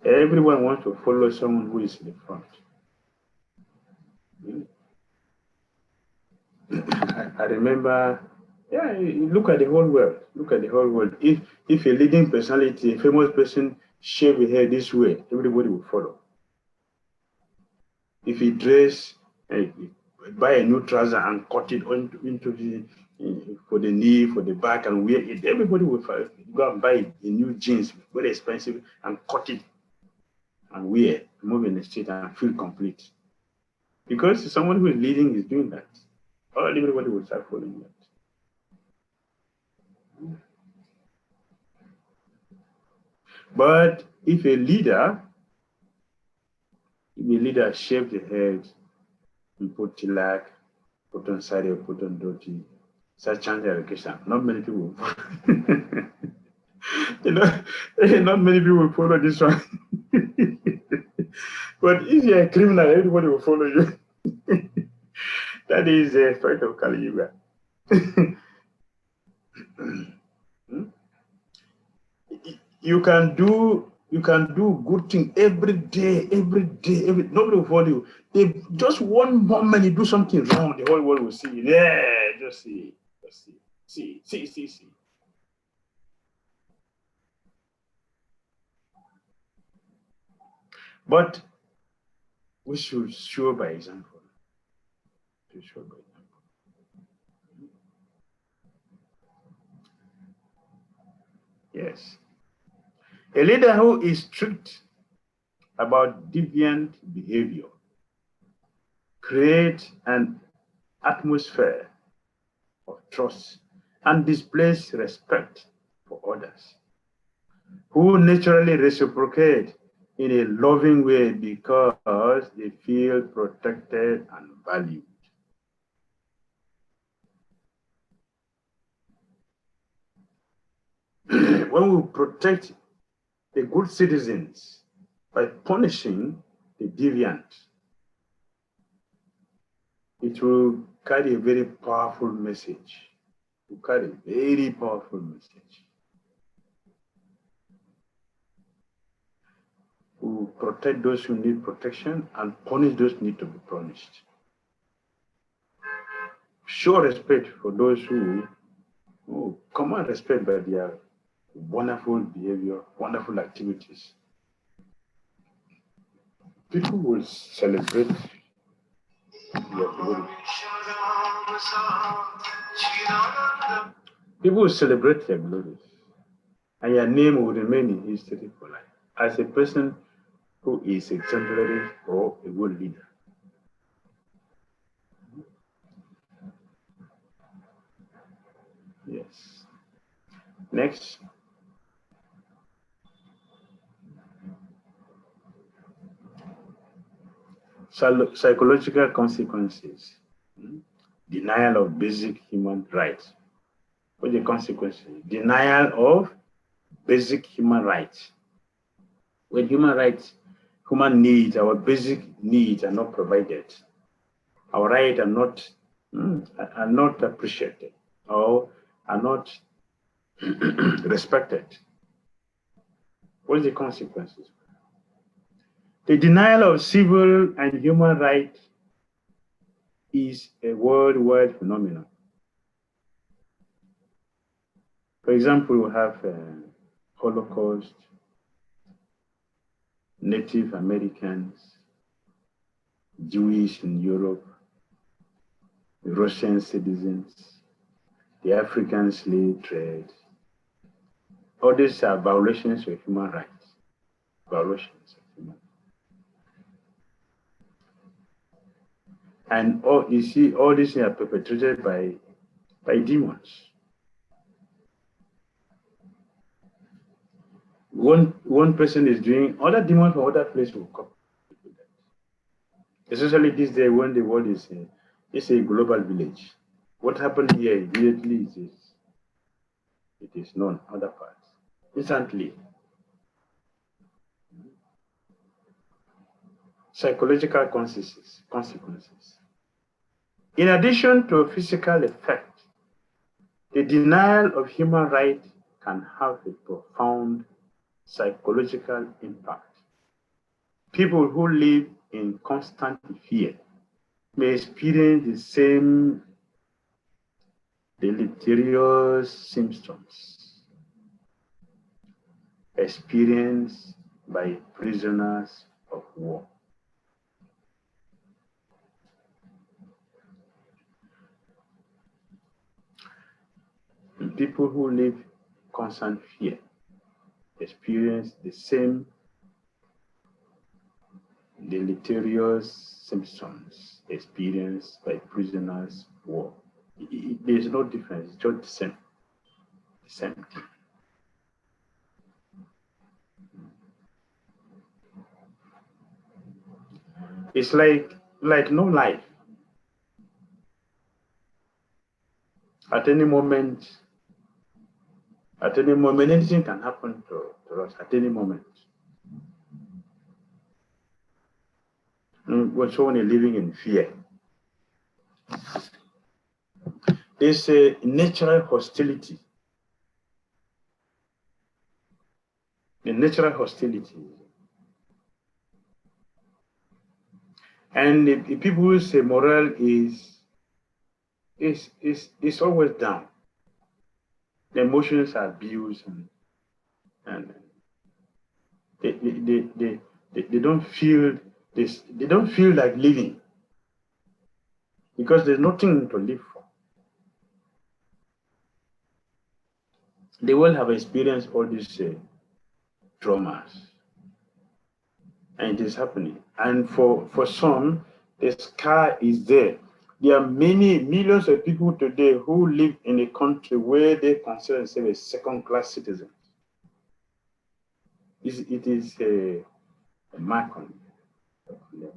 S1: Everyone wants to follow someone who is in the front. I remember, look at the whole world. Look at the whole world. If a leading personality, a famous person, shave his hair this way, everybody will follow. If he dress, buy a new trouser and cut it into for the knee, for the back, and wear it, everybody will go and buy a new jeans, very expensive, and cut it and wear, move in the street and feel complete. Because someone who is leading is doing that. Everybody will start following that. But if a leader If a leader shave the head and put tilak, put on sari, put on dhoti, such change education, not many people will follow. You know, not many people will follow this one. But if you're a criminal, everybody will follow you. That is a fact of Kali Yuga. You can do good thing every day, nobody will follow you. If just one moment you do something wrong, the whole world will see you. Yeah, just see. But we should show by example. Yes. A leader who is strict about deviant behavior creates an atmosphere of trust and displays respect for others, who naturally reciprocate in a loving way because they feel protected and valued. When we protect the good citizens by punishing the deviant, it will carry a very powerful message. It will carry a very powerful message. We protect those who need protection and punish those who need to be punished. Show respect for those who command respect by their wonderful behavior, wonderful activities. People will celebrate your glory. People will celebrate your glory, and your name will remain in history for life as a person who is exemplary or a good leader. Yes. Next. Psychological consequences. Denial of basic human rights. What are the consequences? Denial of basic human rights. When human needs, our basic needs are not provided, our rights are not appreciated or are not respected. What are the consequences? The denial of civil and human rights is a worldwide phenomenon. For example, we have Holocaust, Native Americans, Jewish in Europe, the Russian citizens, the African slave trade. All these are violations of human rights. Violations of human rights. And you see, all these are perpetrated by demons. One person is doing, other demons from other places will come. Especially this day when the world is a global village. What happened here immediately it is known other parts. Instantly. Psychological consequences. In addition to physical effect, the denial of human rights can have a profound psychological impact. People who live in constant fear may experience the same deleterious symptoms experienced by prisoners of war. And people who live in constant fear experience the same deleterious symptoms experienced by prisoners of war. There's no difference, it's just the same. The same thing. It's like no life. At any moment, anything can happen to us at any moment. When someone is living in fear, there's a natural hostility. The natural hostility. And the people's morale is always down. The emotions are abused, and they don't feel this. They don't feel like living because there's nothing to live for. They will have experienced all these traumas, and it is happening. And for some, the scar is there. There are many millions of people today who live in a country where they consider themselves second-class citizens. It is a mark on them.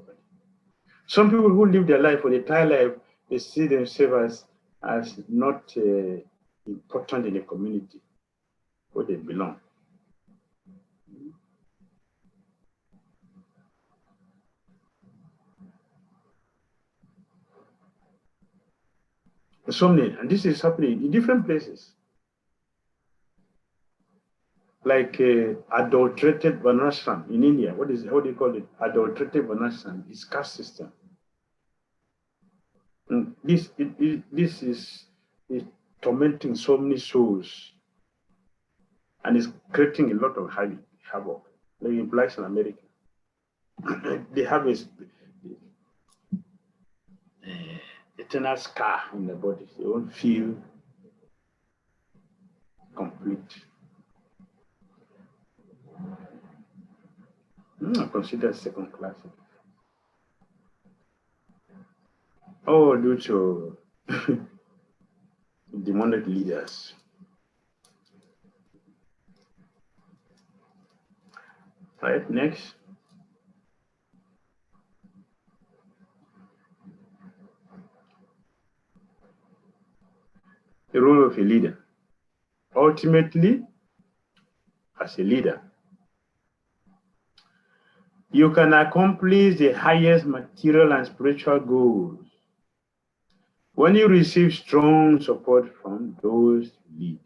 S1: Some people who live their life for the entire life, they see themselves as not important in the community where they belong. And this is happening in different places. Like adulterated Varnashram in India. How do you call it? Adulterated Varnashram. It's caste system. And this is tormenting so many souls, and it's creating a lot of havoc. Like in blacks in America, they have a eternal scar in their body. They won't feel complete. I consider second class. Oh, due to demonic leaders. Right, next. The role of a leader. Ultimately, as a leader, you can accomplish the highest material and spiritual goals when you receive strong support from those you lead.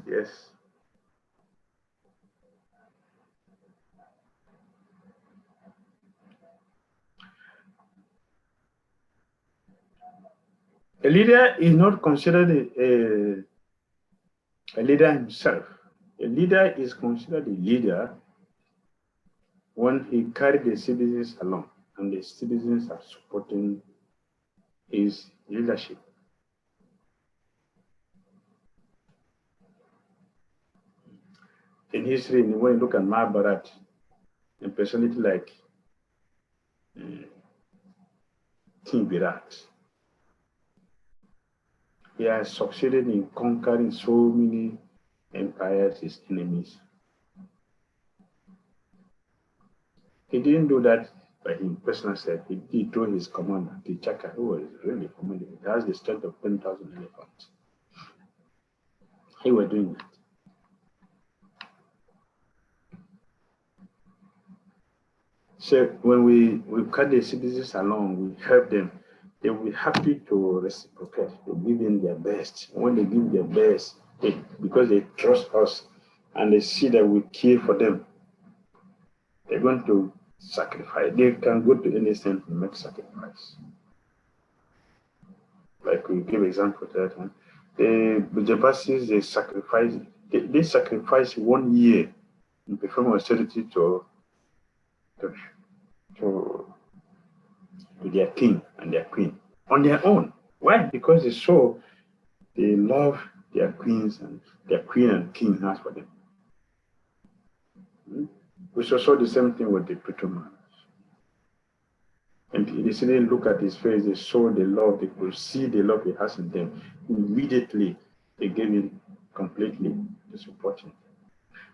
S1: Yes. A leader is not considered a leader himself. A leader is considered a leader when he carries the citizens along and the citizens are supporting his leadership. In history, when you look at Mahabharata, a personality like King Virat, he has succeeded in conquering so many empires, his enemies. He didn't do that by his personal self. He did through his commander, Kichaka, who was really commanding. He has the strength of 10,000 elephants. He was doing that. So when we cut the citizens along, we help them, they will be happy to reciprocate. They give in their best. When they give their best, because they trust us and they see that we care for them, they're going to sacrifice. They can go to any extent to make sacrifice. Like we give example to that one. The Jabasis, they sacrifice 1 year in perform austerity to their king and their queen on their own. Why? Because they love their queens and their queen and king has for them. We saw the same thing with the Pretomans. And they didn't look at his face, they saw the love, they could see the love he has in them. Immediately, They gave in completely to support him.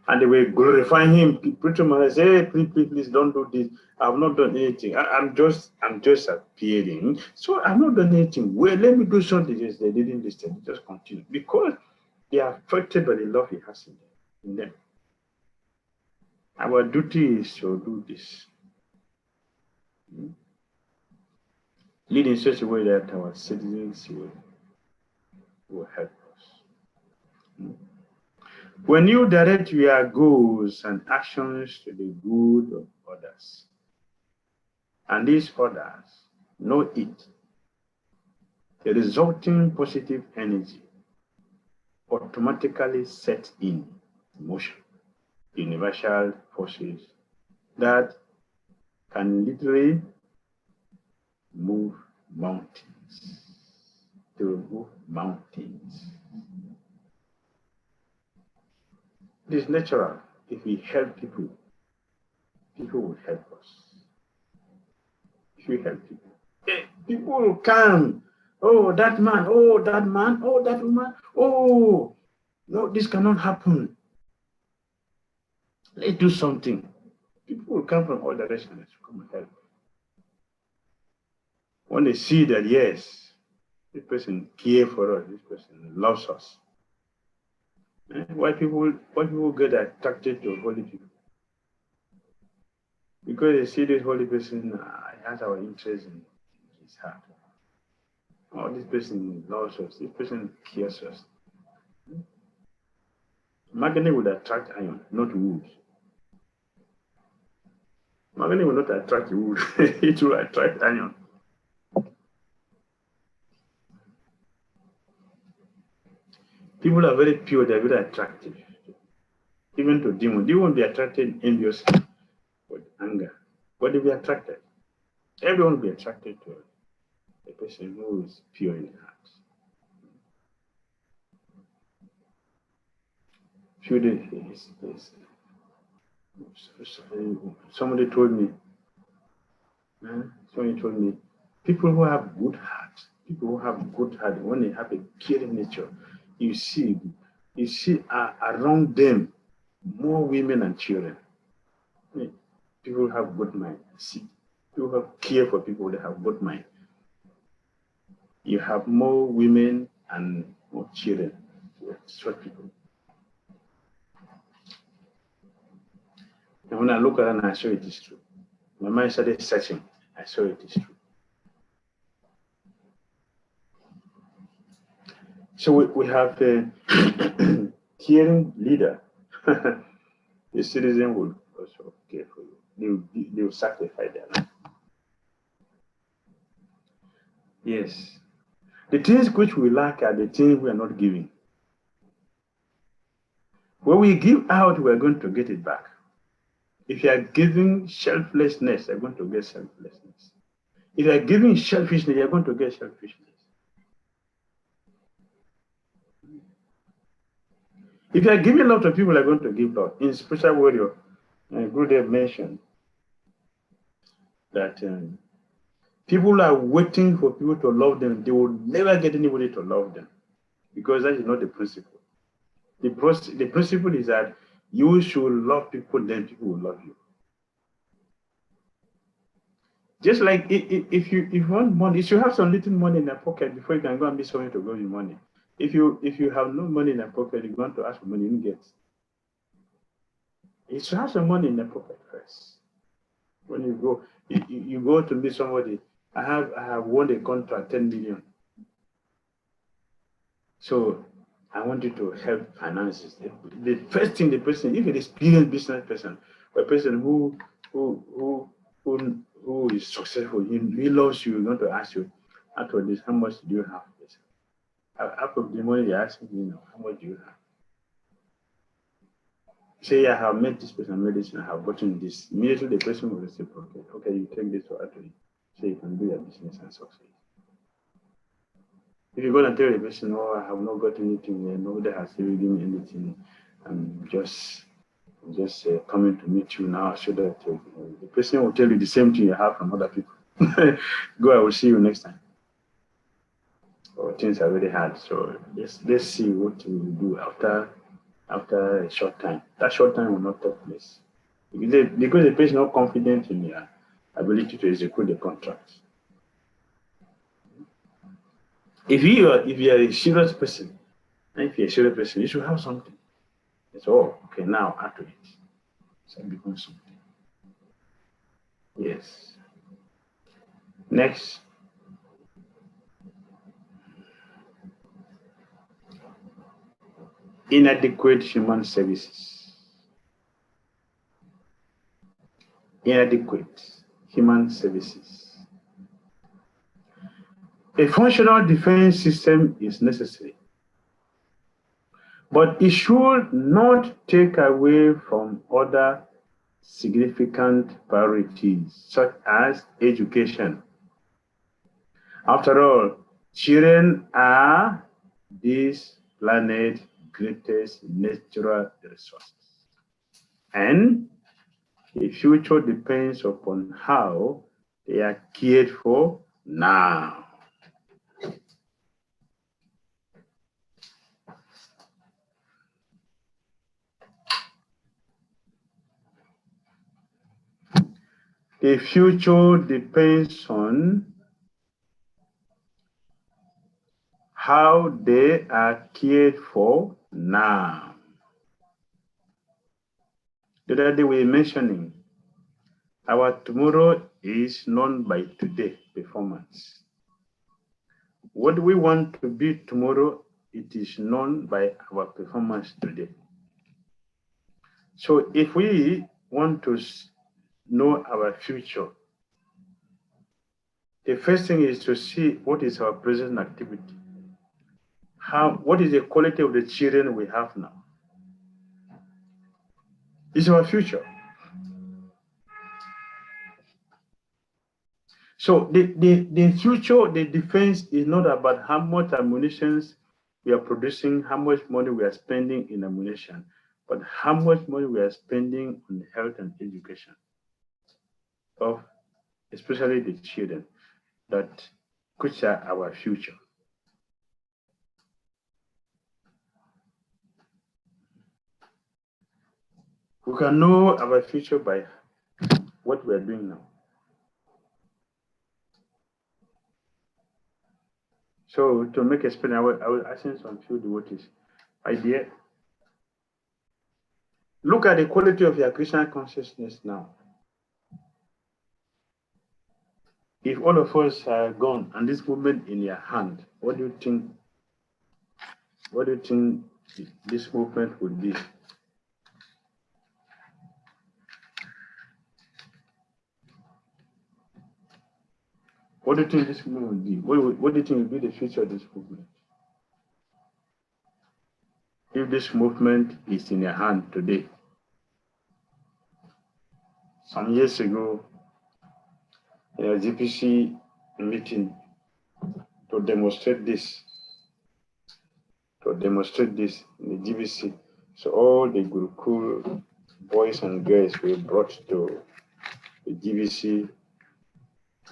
S1: And they were glorifying him. Preacher man said, hey, please don't do this. I've not done anything. I'm just appearing. So I've not done anything. Well, let me do something. Yes, they didn't listen. They just continue. Because they are affected by the love he has in them. Our duty is to do this. Lead in such a way that our citizens will help us. When you direct your goals and actions to the good of others, and these others know it, the resulting positive energy automatically sets in motion universal forces that can literally move mountains. They will move mountains. It is natural. If we help people, people will help us. If we help people, people will come. Oh, that man, oh, that man, oh, that woman, oh, no, this cannot happen. Let's do something. People will come from all directions to come and help. When they see that, yes, this person cares for us, this person loves us. Why people get attracted to holy people? Because they see this holy person has our interest in his heart. Oh, this person loves us, this person cares us. Magnet would attract iron, not wood. Magnet will not attract wood, it will attract iron. People are very pure, they're very attractive. Even to demons. They won't be attracted enviously with anger, but they'll be attracted. Everyone will be attracted to a person who is pure in the heart. Few days, somebody told me, people who have good heart, when they have a caring nature, you see around them more women and children. People have good mind. See, people have care for people, they have good mind. You have more women and more children. Short people. And when I look around, I saw it is true. My mind started searching. I saw it is true. So we have a caring leader. The citizen will also care for you. They will sacrifice their life. Yes. The things which we lack are the things we are not giving. When we give out, we are going to get it back. If you are giving selflessness, you're going to get selflessness. If you are giving selfishness, you're going to get selfishness. If you are giving a lot of people, are going to give love. In Spiritual Warrior, Gurudev mentioned that people are waiting for people to love them. They will never get anybody to love them because that is not the principle. The principle is that you should love people, then people will love you. Just like if you want money, you should have some little money in your pocket before you can go and meet someone to give you money. If you have no money in your pocket, you want to ask for money, you don't get. You should have some money in your pocket first. When you go to meet somebody, I have won a contract, 10 million. So I want you to help finances. The first thing the person, if an experienced business person, or a person who is successful, he loves you, going to ask you, after this, how much do you have? After the money they ask you, how much do you have? Say, I have met this person, medicine, I have gotten this. Immediately the person will say, okay, you take this to Atri, so you can do your business and succeed. If you go and tell the person, oh, I have not got anything, nobody has given me anything, I'm just coming to meet you now, so that the person will tell you the same thing you have from other people. Go, I will see you next time. So things are very hard. So let's see what we will do after a short time. That short time will not take place. Because the person is not confident in their ability to execute the contract. If you are a serious person, and if you're a serious person, you should have something. It's okay, now act to it. So it becomes something. Yes. Next. Inadequate human services. Inadequate human services. A functional defense system is necessary, but it should not take away from other significant priorities, such as education. After all, children are this planet's greatest natural resources. And the future depends upon how they are cared for now. The future depends on how they are cared for now. The other day we were mentioning our tomorrow is known by today performance. What we want to be tomorrow, it is known by our performance today. So if we want to know our future, the first thing is to see what is our present activity. What is the quality of the children we have now? It's our future. So the future, the defense is not about how much ammunition we are producing, how much money we are spending in ammunition, but how much money we are spending on health and education of especially the children, which are our future. We can know our future by what we are doing now. So to make a spin, I will ask some few devotees. Idea. Look at the quality of your Krishna consciousness now. If all of us are gone and this movement in your hand, what do you think? What do you think this movement would be? What do you think this movement would be? What do you think will be the future of this movement? If this movement is in your hand today. Some years ago, in a GPC meeting to demonstrate this in the GBC. So all the Gurukul boys and girls were brought to the GBC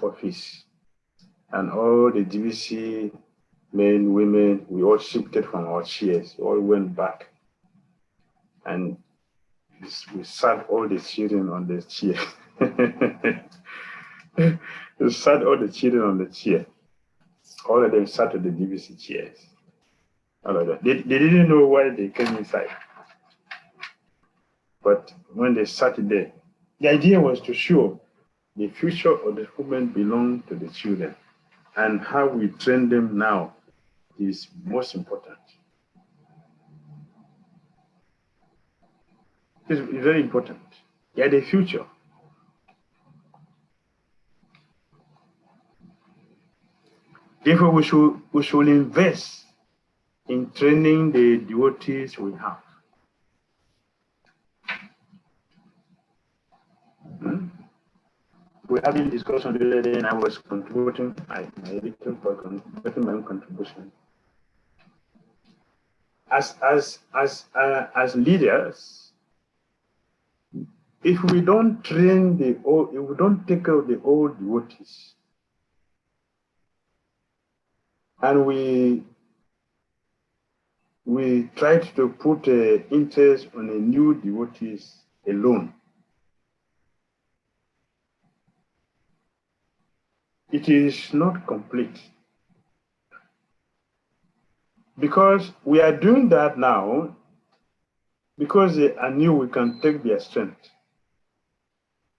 S1: office. And all the GBC men, women, we all shifted from our chairs, we all went back. And we sat all the children on the chair. We sat all the children on the chair. All of them sat on the GBC chairs. All of them. They didn't know why they came inside. But when they sat there, the idea was to show the future of the movement belongs to the children. And how we train them now is most important. It's very important. They are the future. Therefore, we should invest in training the devotees we have. We're having discussion the other day, and I was contributing my own contribution. As leaders, if we don't train if we don't take care of the old devotees, And we tried to put interest on a new devotees alone. It is not complete. Because we are doing that now, because they are new, we can take their strength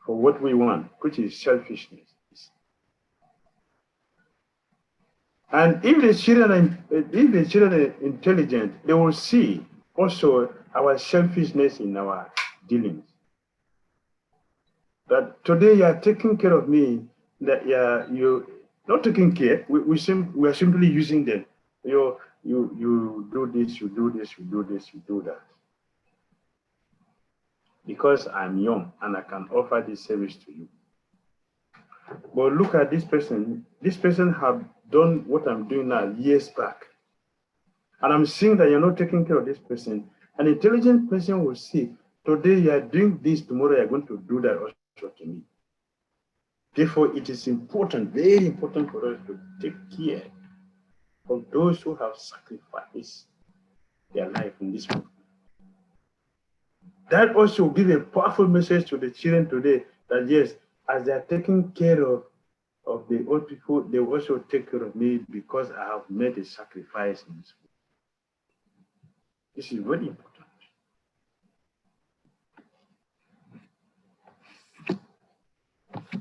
S1: for what we want, which is selfishness. And if the children are intelligent, they will see also our selfishness in our dealings. That today you are taking care of me, that you not taking care. We are simply using them. You do this, you do this, you do this, you do that. Because I'm young and I can offer this service to you. But look at this person. This person have done what I'm doing now years back. And I'm seeing that you're not taking care of this person. An intelligent person will see, today you are doing this, tomorrow you're going to do that also to me. Therefore, it is important, very important for us to take care of those who have sacrificed their life in this movement. That also will give a powerful message to the children today that yes, as they are taking care of the old people, they will also take care of me because I have made a sacrifice in this world. This is very important.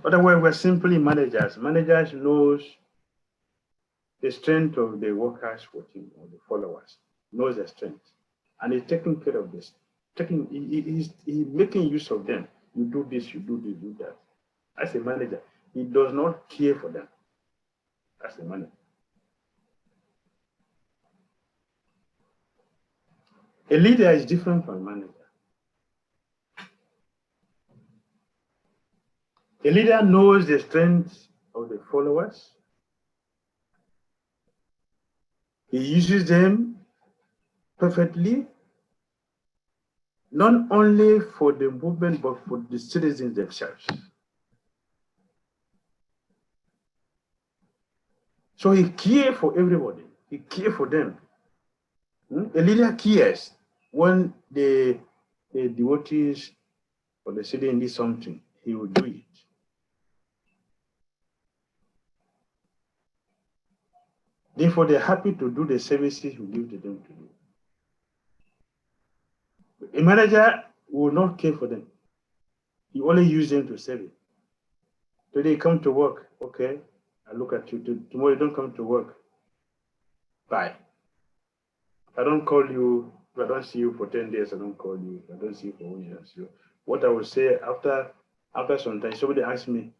S1: Otherwise, we're simply managers. Managers knows the strength of the workers working or the followers, knows their strength, and he's taking care of this. He's making use of them. You do this, you do this, do that. As a manager, he does not care for them. As a manager. A leader is different from a manager. A leader knows the strength of the followers. He uses them perfectly, not only for the movement, but for the citizens themselves. So he cares for everybody. He cares for them. A leader cares when the devotees or the city needs something, he will do it. Therefore, they're happy to do the services you give to them to do. A manager will not care for them. He only use them to serve it. Today, come to work. Okay, I look at you. Tomorrow, you don't come to work. Bye. I don't call you. If I don't see you for 10 days, I don't call you. If I don't see you for 1 year, so what I will say after some time, somebody asked me,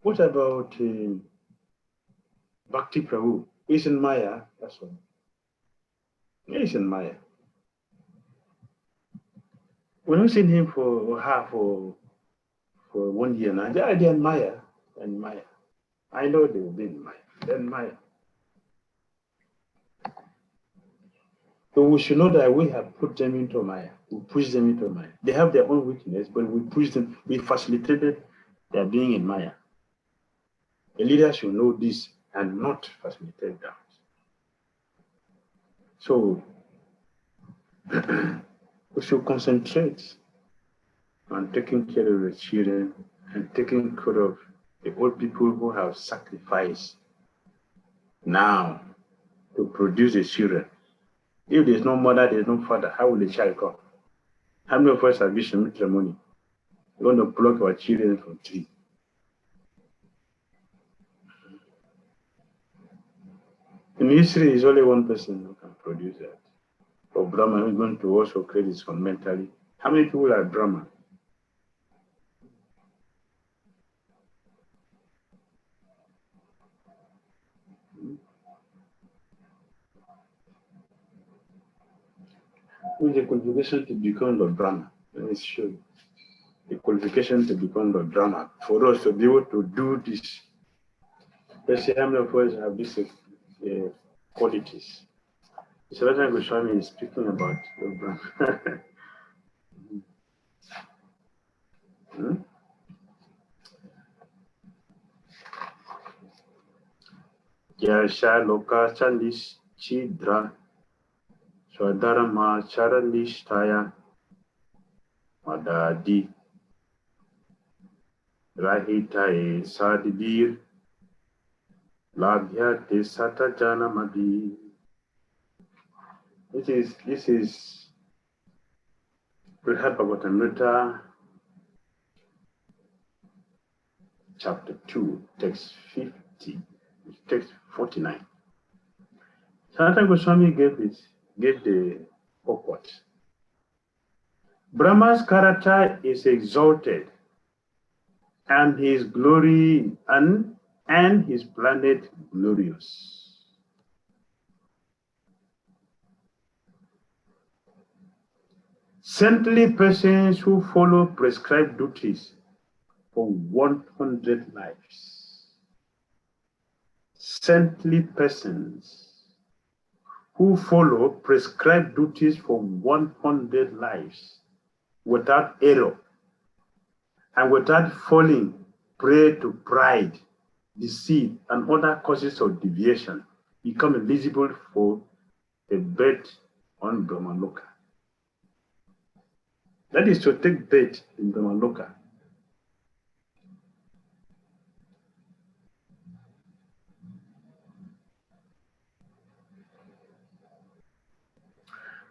S1: what about Bhakti Prabhu? He's in Maya. That's all. He's in Maya. When we seen him for 1 year now, they're in Maya and Maya. I know they will be in Maya. They're in Maya. So we should know that we have put them into Maya. We push them into Maya. They have their own weakness, but we push them, we facilitated their being in Maya. A leader should know this and not facilitate that. So we should concentrate on taking care of the children and taking care of the old people who have sacrificed now to produce the children. If there's no mother, there's no father, how will the child come? How many of us have vision matrimony? We want to block our children from tree. In history, there's only one person who can produce that. For Brahma, who's going to also create this fundamentally. How many people are Brahma? With the qualification to become Lord Brahma, let me show you. The qualification to become Lord Brahma, for us to be able to do this. Let's say how many of us have these qualities. So that's why Swami is speaking about Lord Brahma. Yasha Loka Chandish Chidra Swadharama Charalishtaya Madadi Rahitae Sadibir Labhyate Satajana Madi. This is Brihad Bhagavatamrita, chapter 2, text 50, text 49. Sanatana Goswami gave the purport. Brahma's character is exalted, and his glory and his planet glorious. Saintly persons who follow prescribed duties for 100 lives. Saintly persons who follow prescribed duties for 100 lives without error and without falling prey to pride, deceit, and other causes of deviation, become eligible for a birth on Brahmaloka. That is to take birth in Damodara.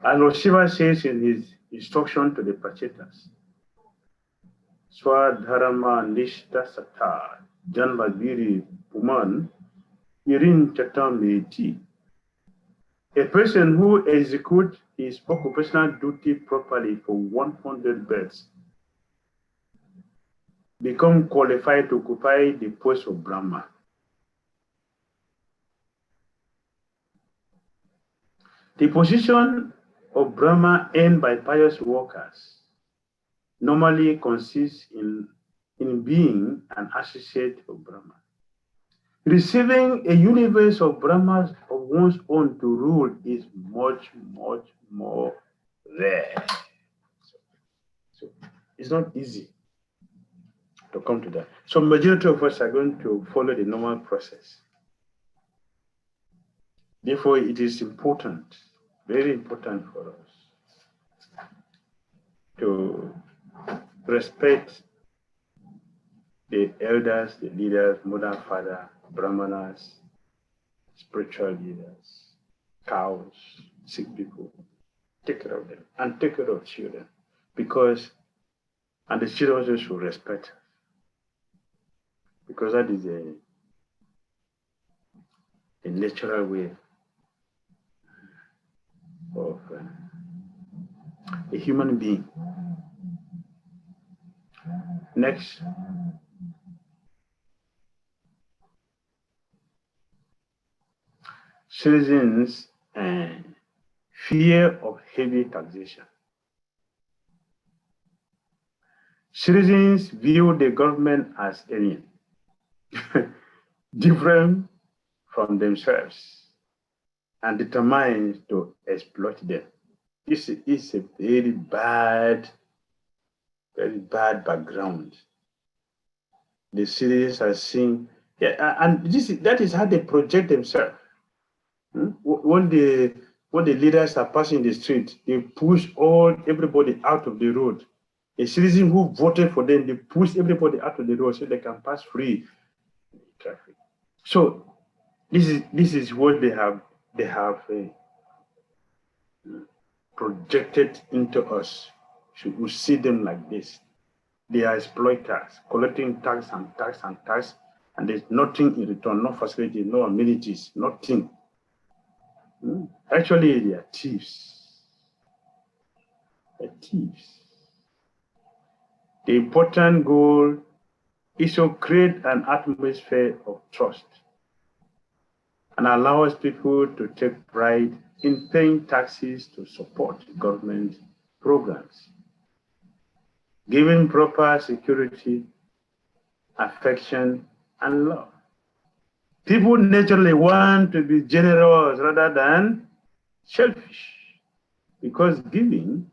S1: As Lord Shiva says in his instruction to the Pachetas, Swadharama Nishta Sata Janvagiri Puman Irin Chatameti. A person who executes his occupational duty properly for 100 births become qualified to occupy the post of Brahma. The position of Brahma earned by pious workers normally consists in being an associate of Brahma. Receiving a universe of Brahmas of one's own to rule is much, much more rare. So it's not easy to come to that. So majority of us are going to follow the normal process. Therefore, it is important, very important for us to respect the elders, the leaders, mother, father, brahmanas, spiritual leaders, cows, sick people. Take care of them and take care of children, because, and the children also should respect, because that is a natural way of a human being. Next. Citizens fear of heavy taxation. Citizens view the government as alien, different from themselves, and determined to exploit them. This is a very bad background. The citizens are seeing, and that is how they project themselves. When the leaders are passing the street, they push everybody out of the road. A citizen who voted for them, they push everybody out of the road so they can pass free traffic. So this is what they have projected into us. Should we see them like this? They are exploiters, collecting tax and tax and tax, and there's nothing in return, no facilities, no amenities, nothing. Actually, they are thieves. They're thieves. The important goal is to create an atmosphere of trust and allows people to take pride in paying taxes to support government programs, giving proper security, affection, and love. People naturally want to be generous rather than selfish, because giving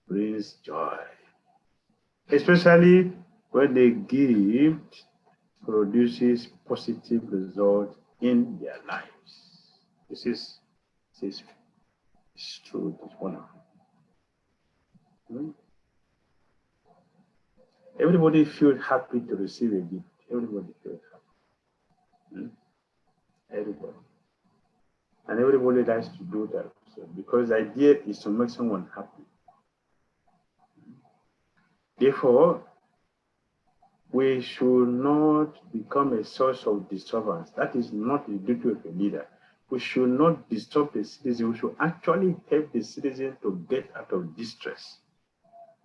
S1: brings joy, especially when the gift produces positive results in their lives. This is it's true, it's wonderful. Everybody feels happy to receive a gift. Everybody feels happy. Everybody. And everybody likes to do that. So, because the idea is to make someone happy. Therefore, we should not become a source of disturbance. That is not the duty of a leader. We should not disturb the citizen. We should actually help the citizen to get out of distress.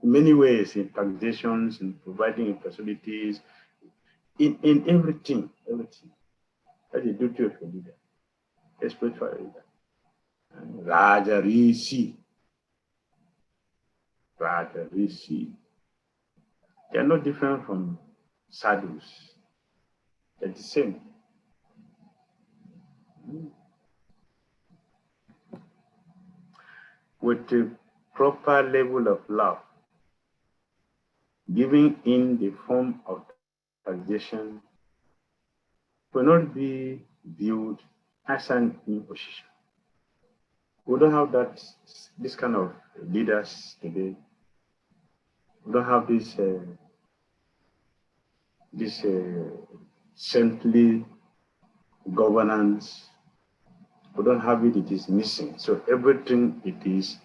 S1: In many ways, in taxations, in providing facilities, in everything. That's the duty of a leader, a spiritual leader. Raja Rishi. They are not different from sadhus. They're the same. With a proper level of love, giving in the form of taxation will not be viewed as an imposition. We don't have this kind of leaders today. We don't have this saintly governance. We don't have it, it is missing. So everything, it is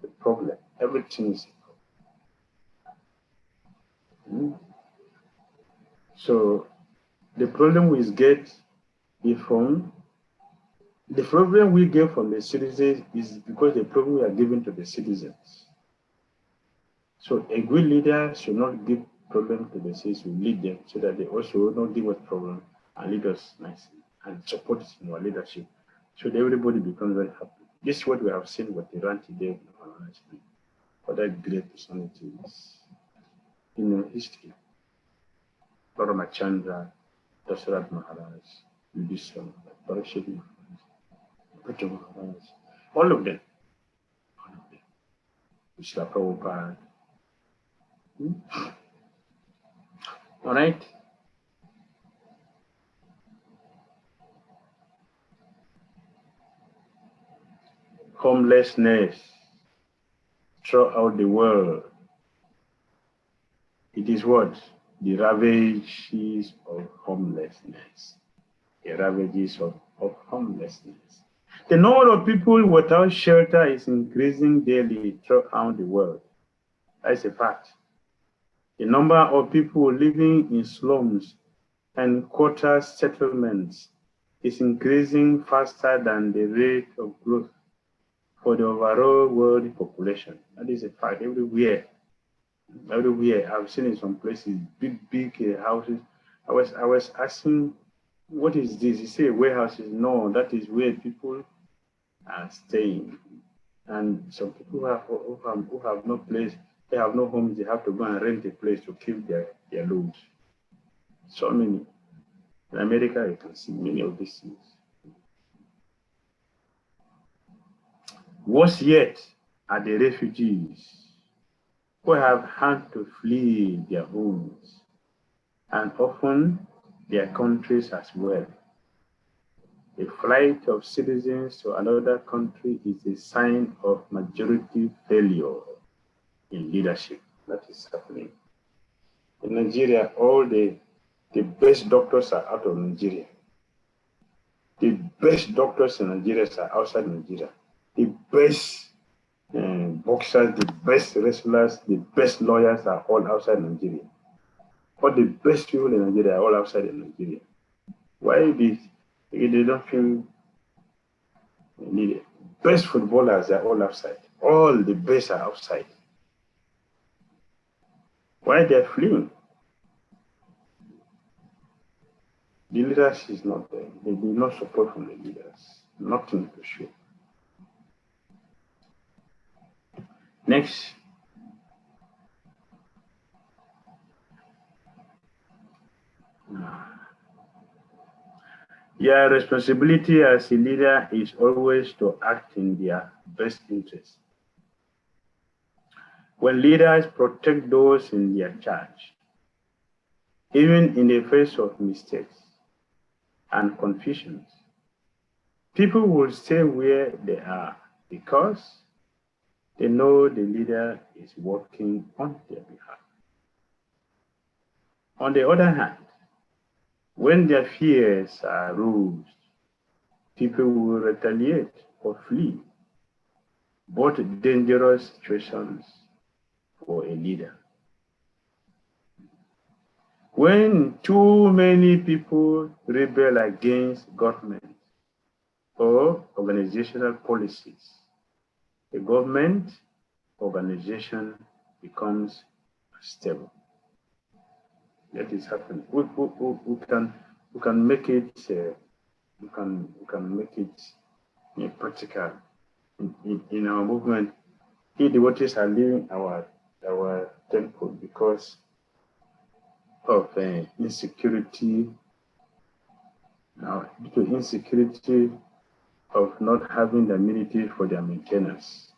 S1: the problem. Everything is a problem. So the problem we get from the problem we get from the citizens is because the problem we are giving to the citizens. So a good leader should not give problem to the citizens, we lead them so that they also will not give us problem and lead us nicely and support us in our leadership. So that everybody becomes very happy. This is what we have seen with Iran today, other great personalities in history. Paramachandra, Dasharat Maharaj, Yudhishthira, Parashara Maharaj, all of them. Srila Prabhupada. All right. Homelessness throughout the world. It is what? The ravages of homelessness. The ravages of homelessness. The number of people without shelter is increasing daily throughout the world. That's a fact. The number of people living in slums and quarter settlements is increasing faster than the rate of growth for the overall world population. That is a fact everywhere. Everywhere. I've seen in some places, big houses. I was asking, what is this? You say warehouses. No, that is where people are staying. And some people who have no place, they have no homes, they have to go and rent a place to keep their loads. So many. In America, you can see many of these things. Worse yet are the refugees who have had to flee their homes and often their countries as well. A flight of citizens to another country is a sign of majority failure in leadership. That is happening. In Nigeria, all the best doctors are out of Nigeria. The best doctors in Nigeria are outside Nigeria. The best boxers, the best wrestlers, the best lawyers are all outside Nigeria. All the best people in Nigeria are all outside of Nigeria. Why they don't feel needed? Best footballers are all outside. All the best are outside. Why they're fleeing? The leaders is not there. They do not support from the leaders. Nothing to show. Next. Your responsibility as a leader is always to act in their best interest. When leaders protect those in their charge, even in the face of mistakes, and confusions. People will stay where they are because they know the leader is working on their behalf. On the other hand, when their fears are roused, people will retaliate or flee, both dangerous situations for a leader. When too many people rebel against government or organizational policies, the government organization becomes stable. That is happening. We can make it. We can make it practical in our movement. The devotees are leaving our temple because of insecurity. Now, due to insecurity of not having the amenities for their maintenance.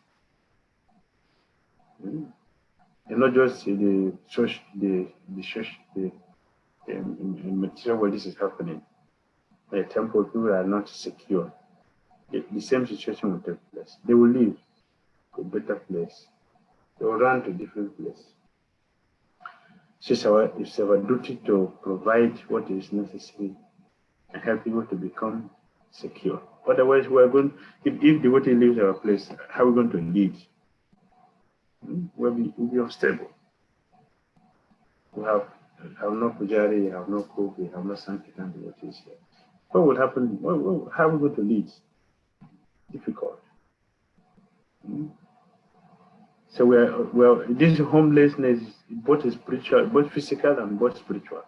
S1: And not just the church, the material where this is happening. The temple people are not secure. The same situation will take place. They will leave to a better place. They will run to different places. It's our duty to provide what is necessary and help people to become secure. Otherwise, we are going. If the devotee leaves our place, how are we going to lead? We'll be unstable. We have no pujari, we have no cook, we have no sankirtan devotees here. What will happen? How are we going to lead? Difficult. So this homelessness, both spiritual, both physical and both spiritual.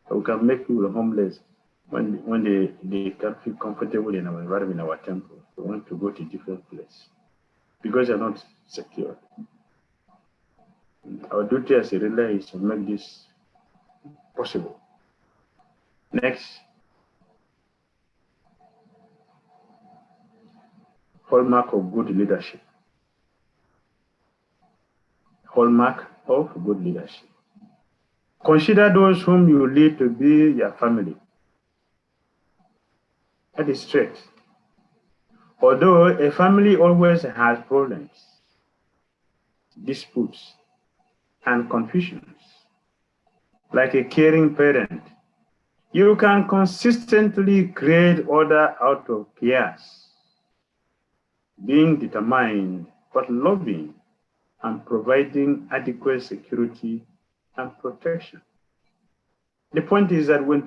S1: So we can make people homeless when they can feel comfortable in our environment, in our temple. They want to go to different place because they're not secure. Our duty as a relay is to make this possible. Next. Hallmark of good leadership. Hallmark of good leadership. Consider those whom you lead to be your family. That is straight. Although a family always has problems, disputes, and confusions, like a caring parent, you can consistently create order out of chaos, being determined but loving and providing adequate security and protection. The point is that when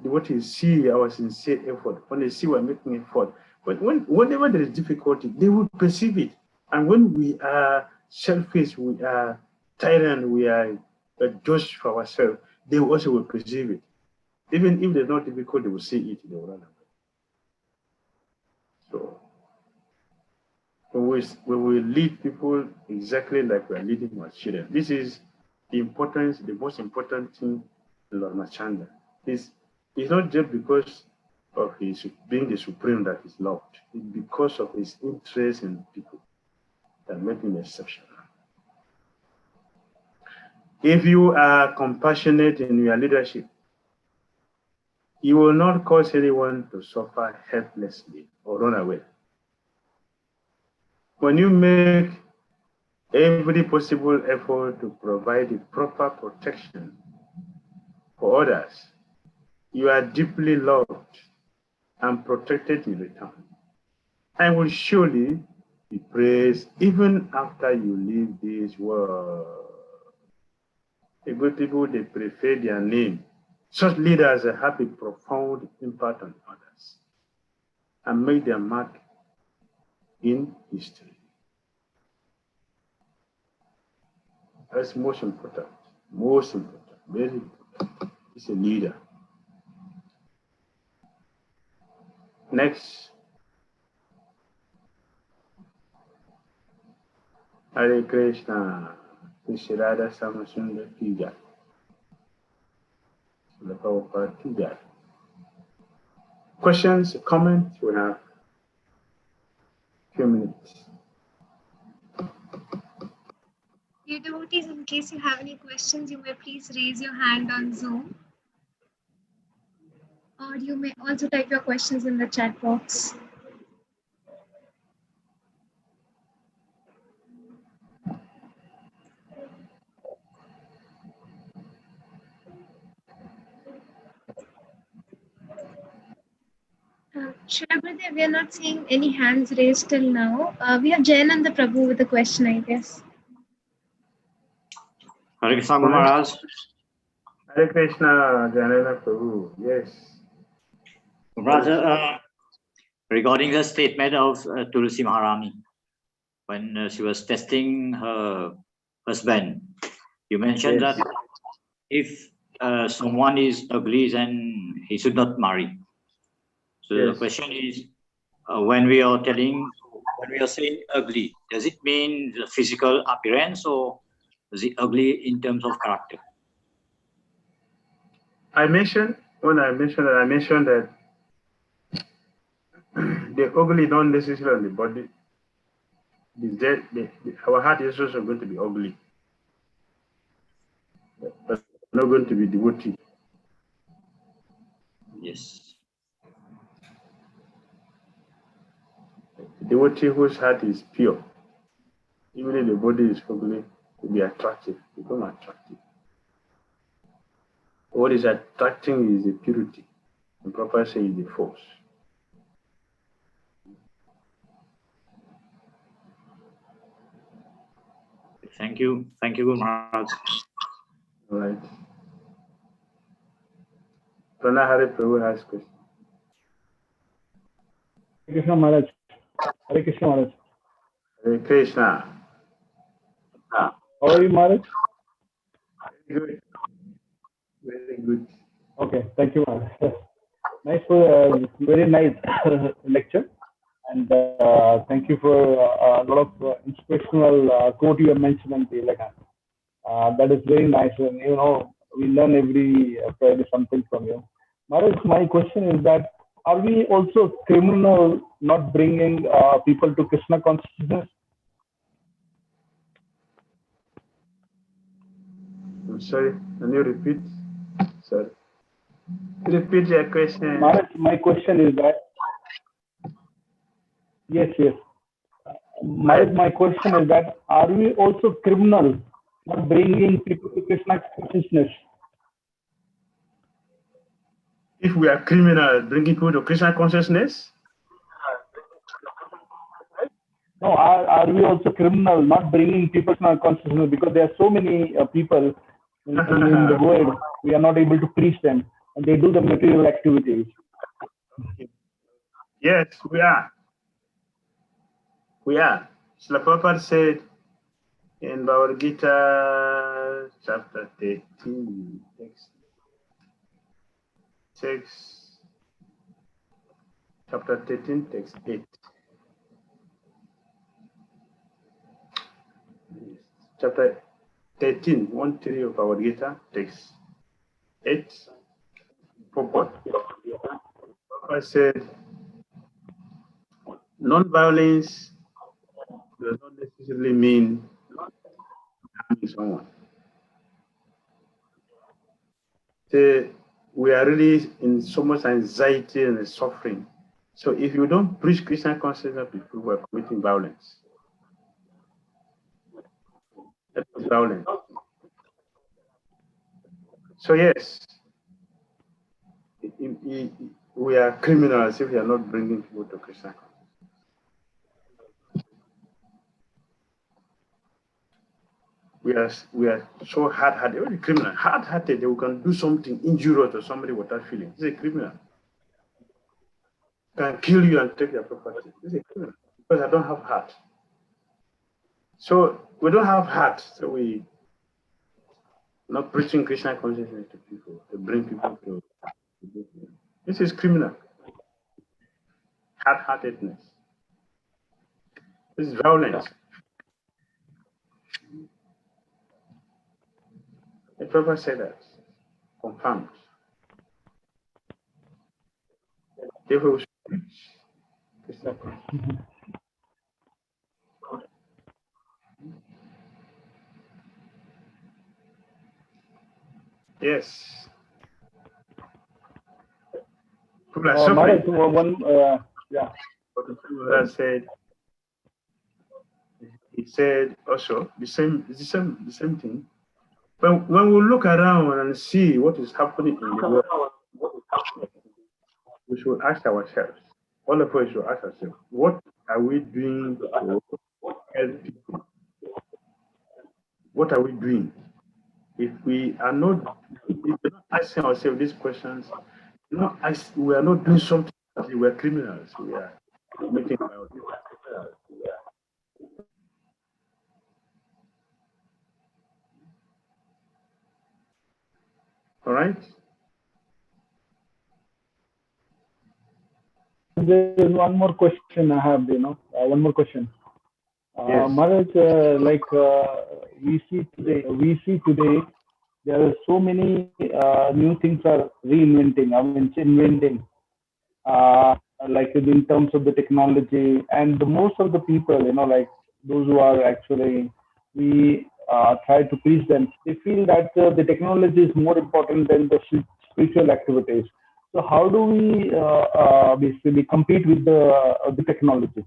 S1: devotees see our sincere effort, when they see we're making effort, but whenever there is difficulty, they will perceive it. And when we are selfish, we are tyrant, we are just for ourselves, they also will perceive it. Even if there's no difficulty, they will see it, they will run away. So when we lead people exactly like we are leading our children, this is the most important thing in Lord Machanda. It's not just because of his being the supreme that is loved. It's because of his interest in people that make him exceptional. If you are compassionate in your leadership, you will not cause anyone to suffer helplessly or run away. When you make every possible effort to provide the proper protection for others, you are deeply loved and protected in return, and will surely be praised even after you leave this world. The good people, they prefer their name. Such leaders have a profound impact on others and make their mark in history. That's most important, very important. It's a leader. Next. Hare Krishna, Krishna Samasunda Tiga. The Prabhupada Tiga. Questions, comments? We have a few minutes.
S2: Dear devotees, in case you have any questions, you may please raise your hand on Zoom. Or you may also type your questions in the chat box. Shraddha Gurudev, we are not seeing any hands raised till now. We have Jayananda Prabhu with a question, I guess.
S3: Hare Krishna, Guru Maharaj.
S1: Hare Krishna, Janana Prabhu. Yes.
S3: Maharaj, regarding the statement of Tulsi Maharani, when she was testing her husband, you mentioned
S1: Yes.
S3: that if someone is ugly, then he should not marry. So
S1: Yes.
S3: the question is, when we are saying ugly, does it mean the physical appearance or is it ugly in terms of character?
S1: I mentioned that the ugly don't necessarily on the body. Our heart is also going to be ugly, but not going to be devotee.
S3: Yes.
S1: Devotee whose heart is pure, even if the body is ugly, to be attractive, become attractive. What is attracting is the purity. The Prabhupada says is the force.
S3: Thank you, Guru Maharaj.
S1: All right. Pranahari Prabhu has question.
S4: Hare Krishna Maharaj. Hare Krishna Maharaj.
S1: Hare Krishna.
S4: How are you, Maharaj?
S1: Very good. Very good.
S4: Okay, thank you, Maharaj. Nice, very nice lecture, and thank you for a lot of inspirational quote you have mentioned in the lecture. That is very nice, and we learn every Friday something from you. Maharaj, my question is that are we also criminal not bringing people to Krishna consciousness?
S1: I'm sorry. Can you repeat? Sorry. Repeat your question.
S4: Maharaj, my question is that yes. Maharaj, my question is that are we also criminal not bringing people to Krishna consciousness?
S1: If we are criminal, bringing people to Krishna consciousness?
S4: No, are we also criminal not bringing people to Krishna consciousness, because there are so many people in the world, we are not able to preach them, and they do the material activities.
S1: Yes, we are. We are. Srila Prabhupada said in Bhagavad Gita, chapter 13, text, chapter 13, text 8. Chapter 13, 1-3 of Bhagavad Gita, text 8. Purport. Prabhupada said, non-violence does not necessarily mean harming someone. We are really in so much anxiety and suffering. So if you don't preach Krishna consciousness, people who are committing violence. That is violence. So yes, we are criminals if we are not bringing people to Krishna consciousness. We are so hard-hearted. We're criminal. Hard-hearted, they can do something injurious to somebody without feeling. It's a criminal. Can kill you and take your property. It's a criminal. Because I don't have heart. So we don't have heart. So we not preaching Krishna consciousness to people, to bring people to this is criminal. Hard-heartedness. This is violence. The Prophet said that. Confirmed. Therefore, we should preach Krishna consciousness. Yes. People are suffering.
S4: Yeah.
S1: But the Maharaj said, he said also the same thing. But when we look around and see what is happening in the world, we should ask ourselves, all of us should ask ourselves, what are we doing to help people? What are we doing? If we are not, if we're not asking ourselves these questions, we are not doing something, we are criminals, we are making our. All right?
S4: There is one more question I have, one more question.
S1: Yes.
S4: Maharaj, we see today, there are so many new things are reinventing, inventing, like in terms of the technology, and most of the people, like those who are actually, we try to preach them, they feel that the technology is more important than the spiritual activities. So how do we basically compete with the technology?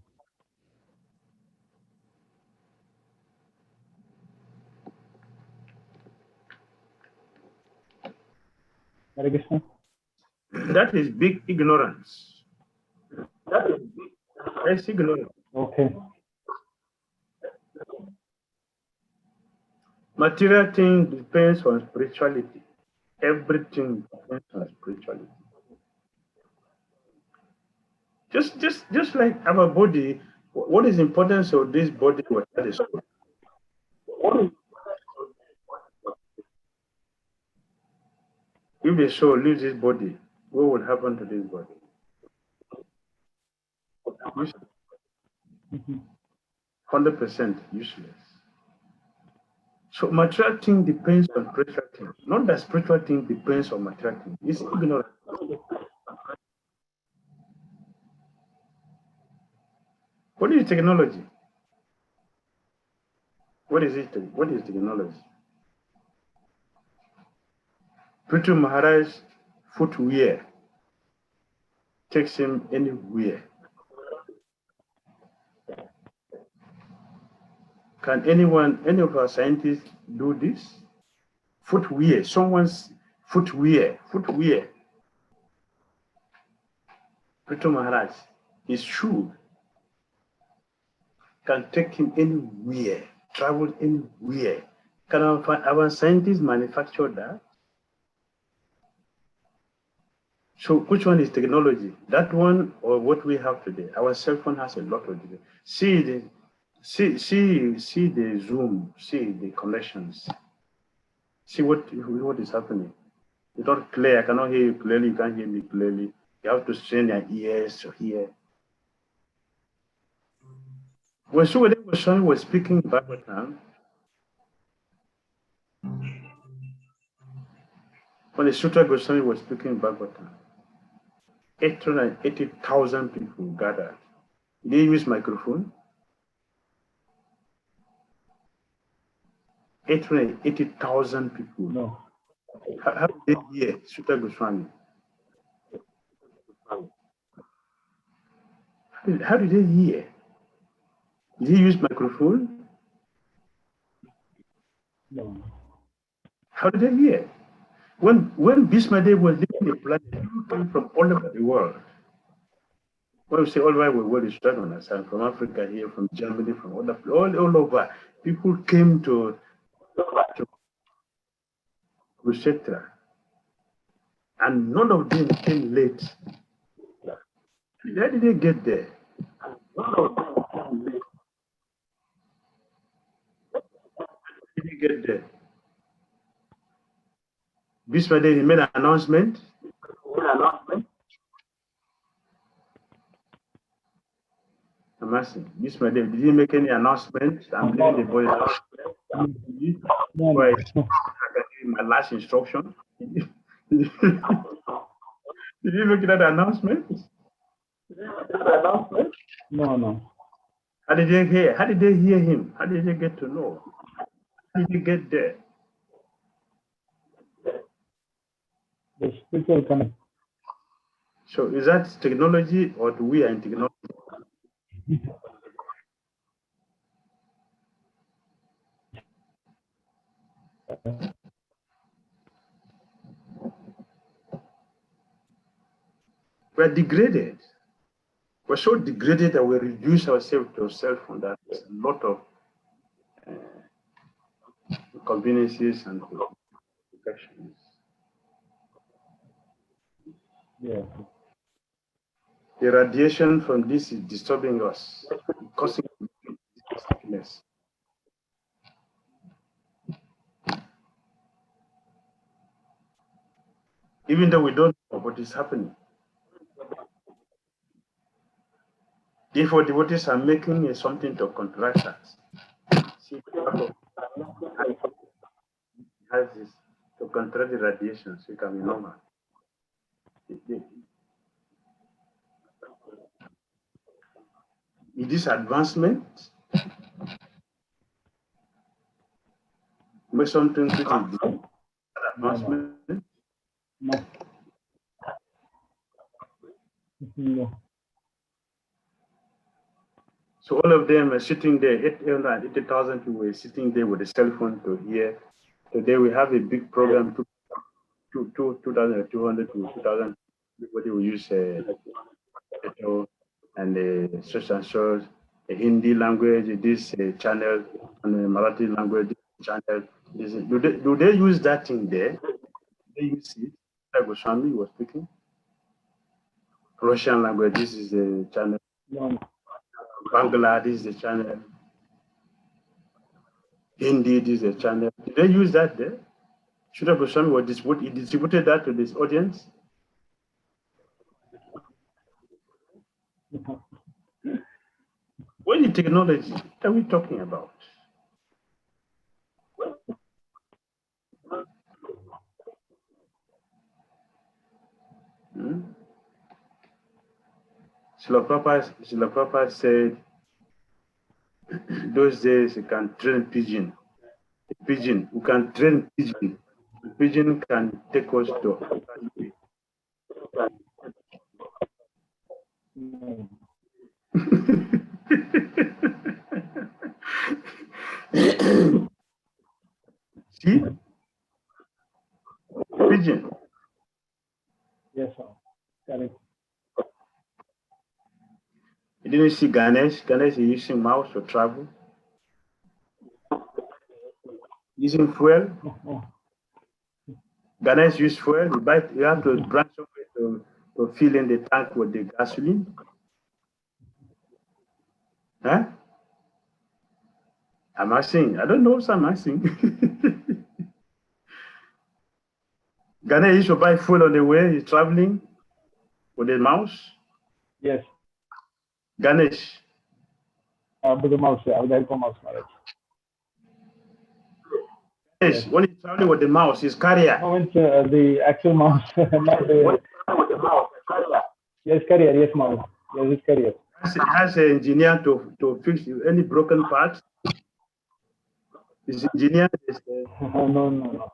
S4: Hare Krishna.
S1: That is big ignorance. That's ignorance.
S4: Okay.
S1: Material thing depends on spirituality. Everything depends on spirituality. Just like our body, what is the importance of this body without the soul? If the soul leaves this body, what would happen to this body? 100% useless. So material thing depends on spiritual thing. Not that spiritual thing depends on material thing. It's ignorant. What is technology? What is it? What is technology? Prithu Maharaj footwear takes him anywhere. Can any of our scientists do this? Footwear, someone's footwear. Prithu Maharaj, his shoe can take him anywhere, travel anywhere. Can our scientists manufacture that? So which one is technology? That one or what we have today? Our cell phone has a lot of data. See the Zoom, see the connections. See what is happening. It's not clear. I cannot hear you clearly. You can't hear me clearly. You have to strain your ears to hear. When Swami was speaking Bhagavatam, when the Sutra Goswami was speaking Bhagavatam, 880,000 people gathered. They use microphone. 880,000 people.
S4: No.
S1: How did they hear Sutra Goswami? How did they hear? Did he use microphone?
S4: No.
S1: How did they hear? When Bhismadev was leaving the planet, people came from all over the world. When we say all over the world, it's not understand. From Africa here, from Germany, from all over. People came to Kurukshetra, and none of them came late. How did they get there? How did they get there? Bhismadev made an announcement. I'm asking, Bhismadev, did he make any announcement? I'm leaving the boys out.
S4: No.
S1: I can give my last instruction. Did he make that announcement?
S4: No.
S1: How did they hear? How did they hear him? How did they get to know? How did they get there?
S4: The spiritual connect.
S1: So is that technology or do we are in technology? We're degraded. We're so degraded that we reduce ourselves to a cell phone. That's a lot of conveniences and protections.
S4: Yeah.
S1: The radiation from this is disturbing us, causing sickness. Even though we don't know what is happening. Therefore, devotees are making something to contract us. See, has this to contract the radiation so it can be normal. Is this advancement? Make something which is advancement?
S4: No. No.
S1: So all of them are sitting there, 880,000 people were sitting there with a cell phone to hear. Today we have a big program, 2,200 to 2,000. Everybody will use and such and such, a Hindi language, this channel, and a Marathi language channel. Do they use that thing there? Do they use it? Like Swami was speaking. Russian language, this is the channel.
S4: No.
S1: Bangla, this is the channel. Hindi, this is the channel. Do they use that there? Should have Swami was he distributed that to this audience? What is technology? What are we talking about? Srila Prabhupada said, those days you can train pigeon. A pigeon, you can train pigeon. The pigeon can take us to. See? Pigeon.
S4: Yes, sir. Correct.
S1: You didn't see Ganesh? Ganesh is using mouse to travel. Using fuel. Ganesh use fuel. You have to branch somewhere to fill in the tank with the gasoline. Huh? I'm asking. I don't know what I'm asking. Ganesh used to buy fuel on the way. He's traveling with the mouse.
S4: Yes.
S1: Ganesh.
S4: With the mouse, with the help of mouse, Maharaj.
S1: Yes, when he's traveling with the mouse, his carrier.
S4: No, it's the actual mouse, not the. Yes, carrier. Yes, mouse. Yes, it's carrier.
S1: It has an engineer to fix any broken parts. This engineer is.
S4: No.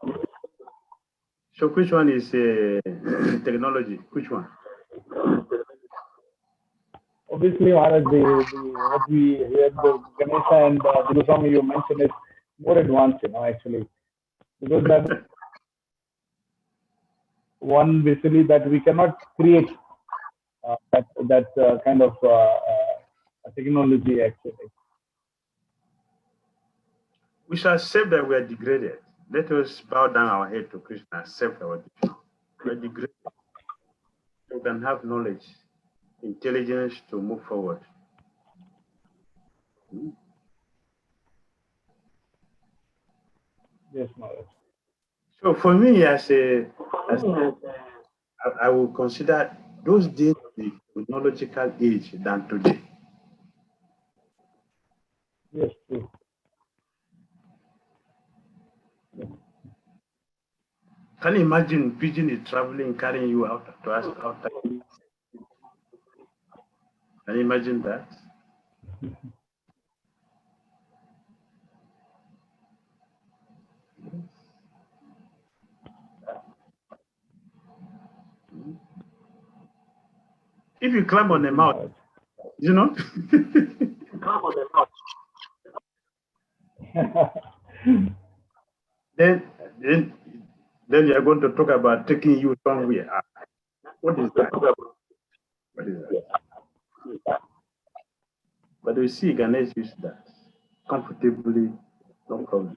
S1: So which one is technology? Which one?
S4: Obviously, Maharaj, what we heard, the Ganesha and the Swami you mentioned is more advanced, actually. Because that one basically that we cannot create that kind of technology, actually.
S1: We shall accept that we are degraded. Let us bow down our head to Krishna, accept our defeat. We are degraded. We can have knowledge, intelligence to move forward.
S4: Yes, Maharaj.
S1: So for me, I will consider those days the technological age than today.
S4: Yes, true.
S1: Can you imagine pigeon is traveling, carrying you out to us outside? Can you imagine that? If you climb on a mountain, you know. Climb on a mountain. then you are going to talk about taking you somewhere. What is that? What is that? But you see, Ganesh use that comfortably, no problem.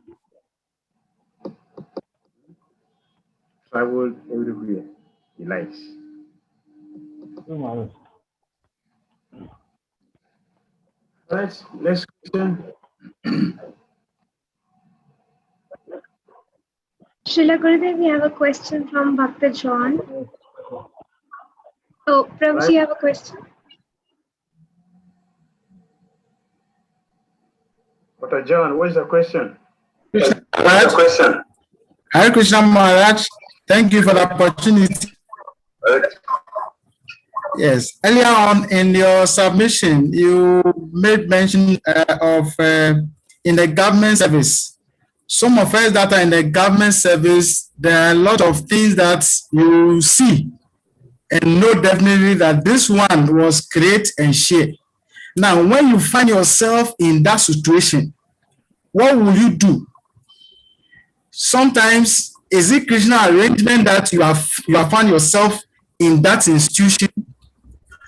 S1: Travel everywhere he likes. All right, next question.
S2: Srila Gurudev, we have a question from Bhakta John. Oh, Prabhuji, you have a question?
S1: Dr. John, what is the question?
S5: Hare Krishna Maharaj, thank you for the opportunity. Yes, earlier on in your submission, you made mention of in the government service. Some of us that are in the government service, there are a lot of things that you see and know definitely that this one was create and share. Now, when you find yourself in that situation, what will you do? Sometimes, is it Krishna arrangement that you have found yourself in that institution?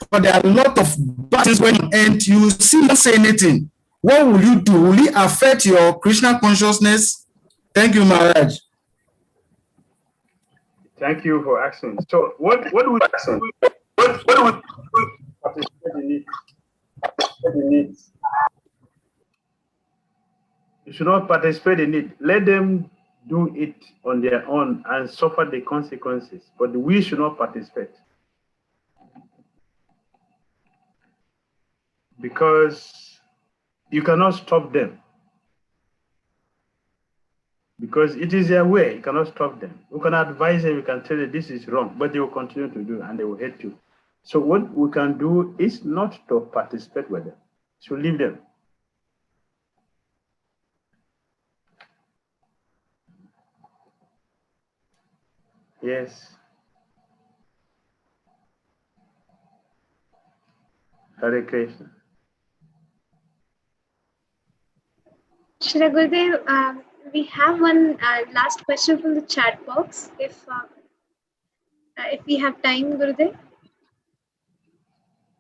S5: But there are a lot of battles when you end, you see not say anything. What will you do? Will it affect your Krishna consciousness? Thank you, Maharaj.
S1: Thank you for asking. So, what would participate in it? You should not participate in it. Let them do it on their own and suffer the consequences. But we should not participate. Because you cannot stop them. Because it is their way, you cannot stop them. You can advise them, you can tell them this is wrong, but they will continue to do and they will hate you. So what we can do is not to participate with them. So leave them. Yes. Hare Krishna.
S2: Srila Gurudev, we have one last question from the chat box. If we have time, Gurudev.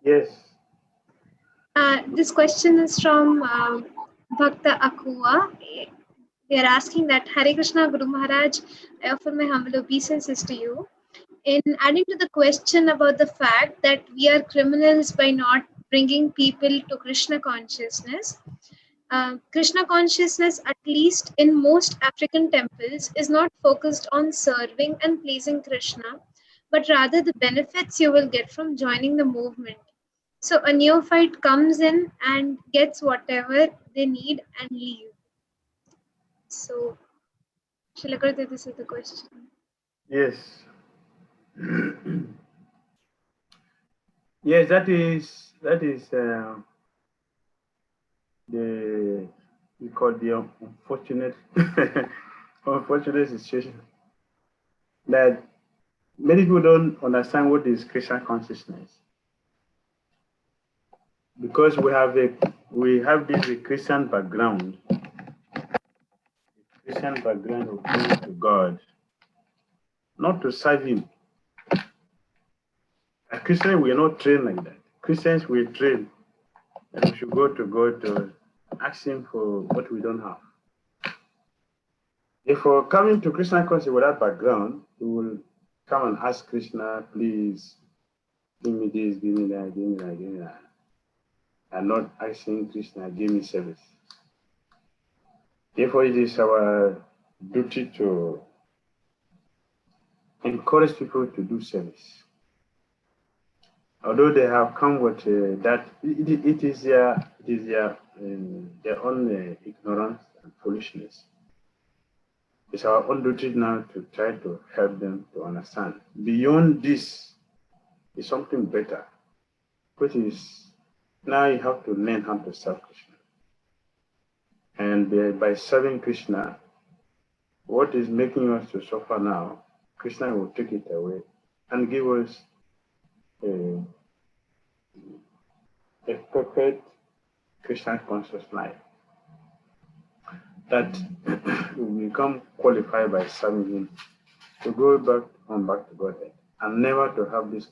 S1: Yes.
S2: This question is from Bhakta Akua. They are asking that Hare Krishna Guru Maharaj, I offer my humble obeisances to you. In adding to the question about the fact that we are criminals by not bringing people to Krishna consciousness, Krishna consciousness, at least in most African temples, is not focused on serving and pleasing Krishna, but rather the benefits you will get from joining the movement. So a neophyte comes in and gets whatever they need and leave. So, Srila Gurudev, this is the question.
S1: Yes. Yes, that is we call the unfortunate unfortunate situation that many people don't understand what is Krishna consciousness, because we have this Christian background. Christian background of going to God, not to serve Him. As Christians, we are not trained like that. Christians, we train and we should go to God to ask Him for what we don't have. If we're coming to Krishna consciousness with that background, we will come and ask Krishna, please give me this, give me that, give me that, give me that. And not asking Krishna, give me service. Therefore, it is our duty to encourage people to do service. Although they have come with that, it is their own ignorance and foolishness. It's our own duty now to try to help them to understand. Beyond this is something better, which is now you have to learn how to serve Krishna. And by serving Krishna, what is making us to suffer now, Krishna will take it away and give us perfect Krishna conscious life, that we become qualified by serving Him to go back to Godhead and never to have these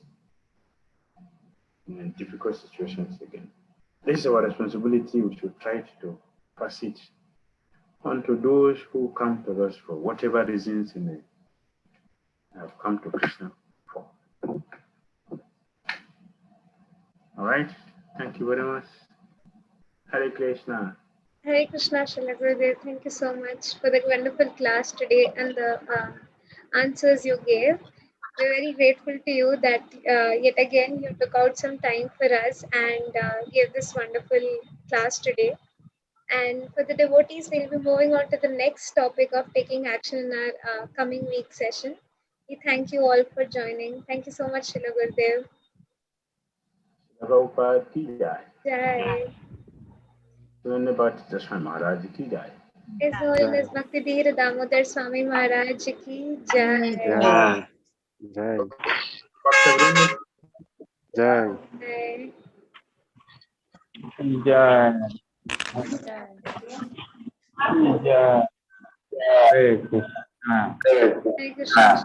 S1: difficult situations again. This is our responsibility. We should try to pass it on to those who come to us for whatever reasons they may have come to Krishna for. All right. Thank you very much. Hare Krishna.
S2: Hare Krishna, Srila Gurudev. Thank you so much for the wonderful class today and the answers you gave. We're very grateful to you that yet again you took out some time for us and gave this wonderful class today. And for the devotees, we'll be moving on to the next topic of taking action in our coming week session. We thank you all for joining. Thank you so much, Srila Gurudev.
S1: Prabhupada ki jai.
S2: Jai.
S1: Swami Swami Maharaj ki jai.
S2: His Holiness Bhakti Dhira Damodara Swami Maharaj ki jai.
S6: Jai. Jai. Jai.
S2: Jai.
S4: Jai. Jai. Hare Krishna.
S2: Hare Krishna.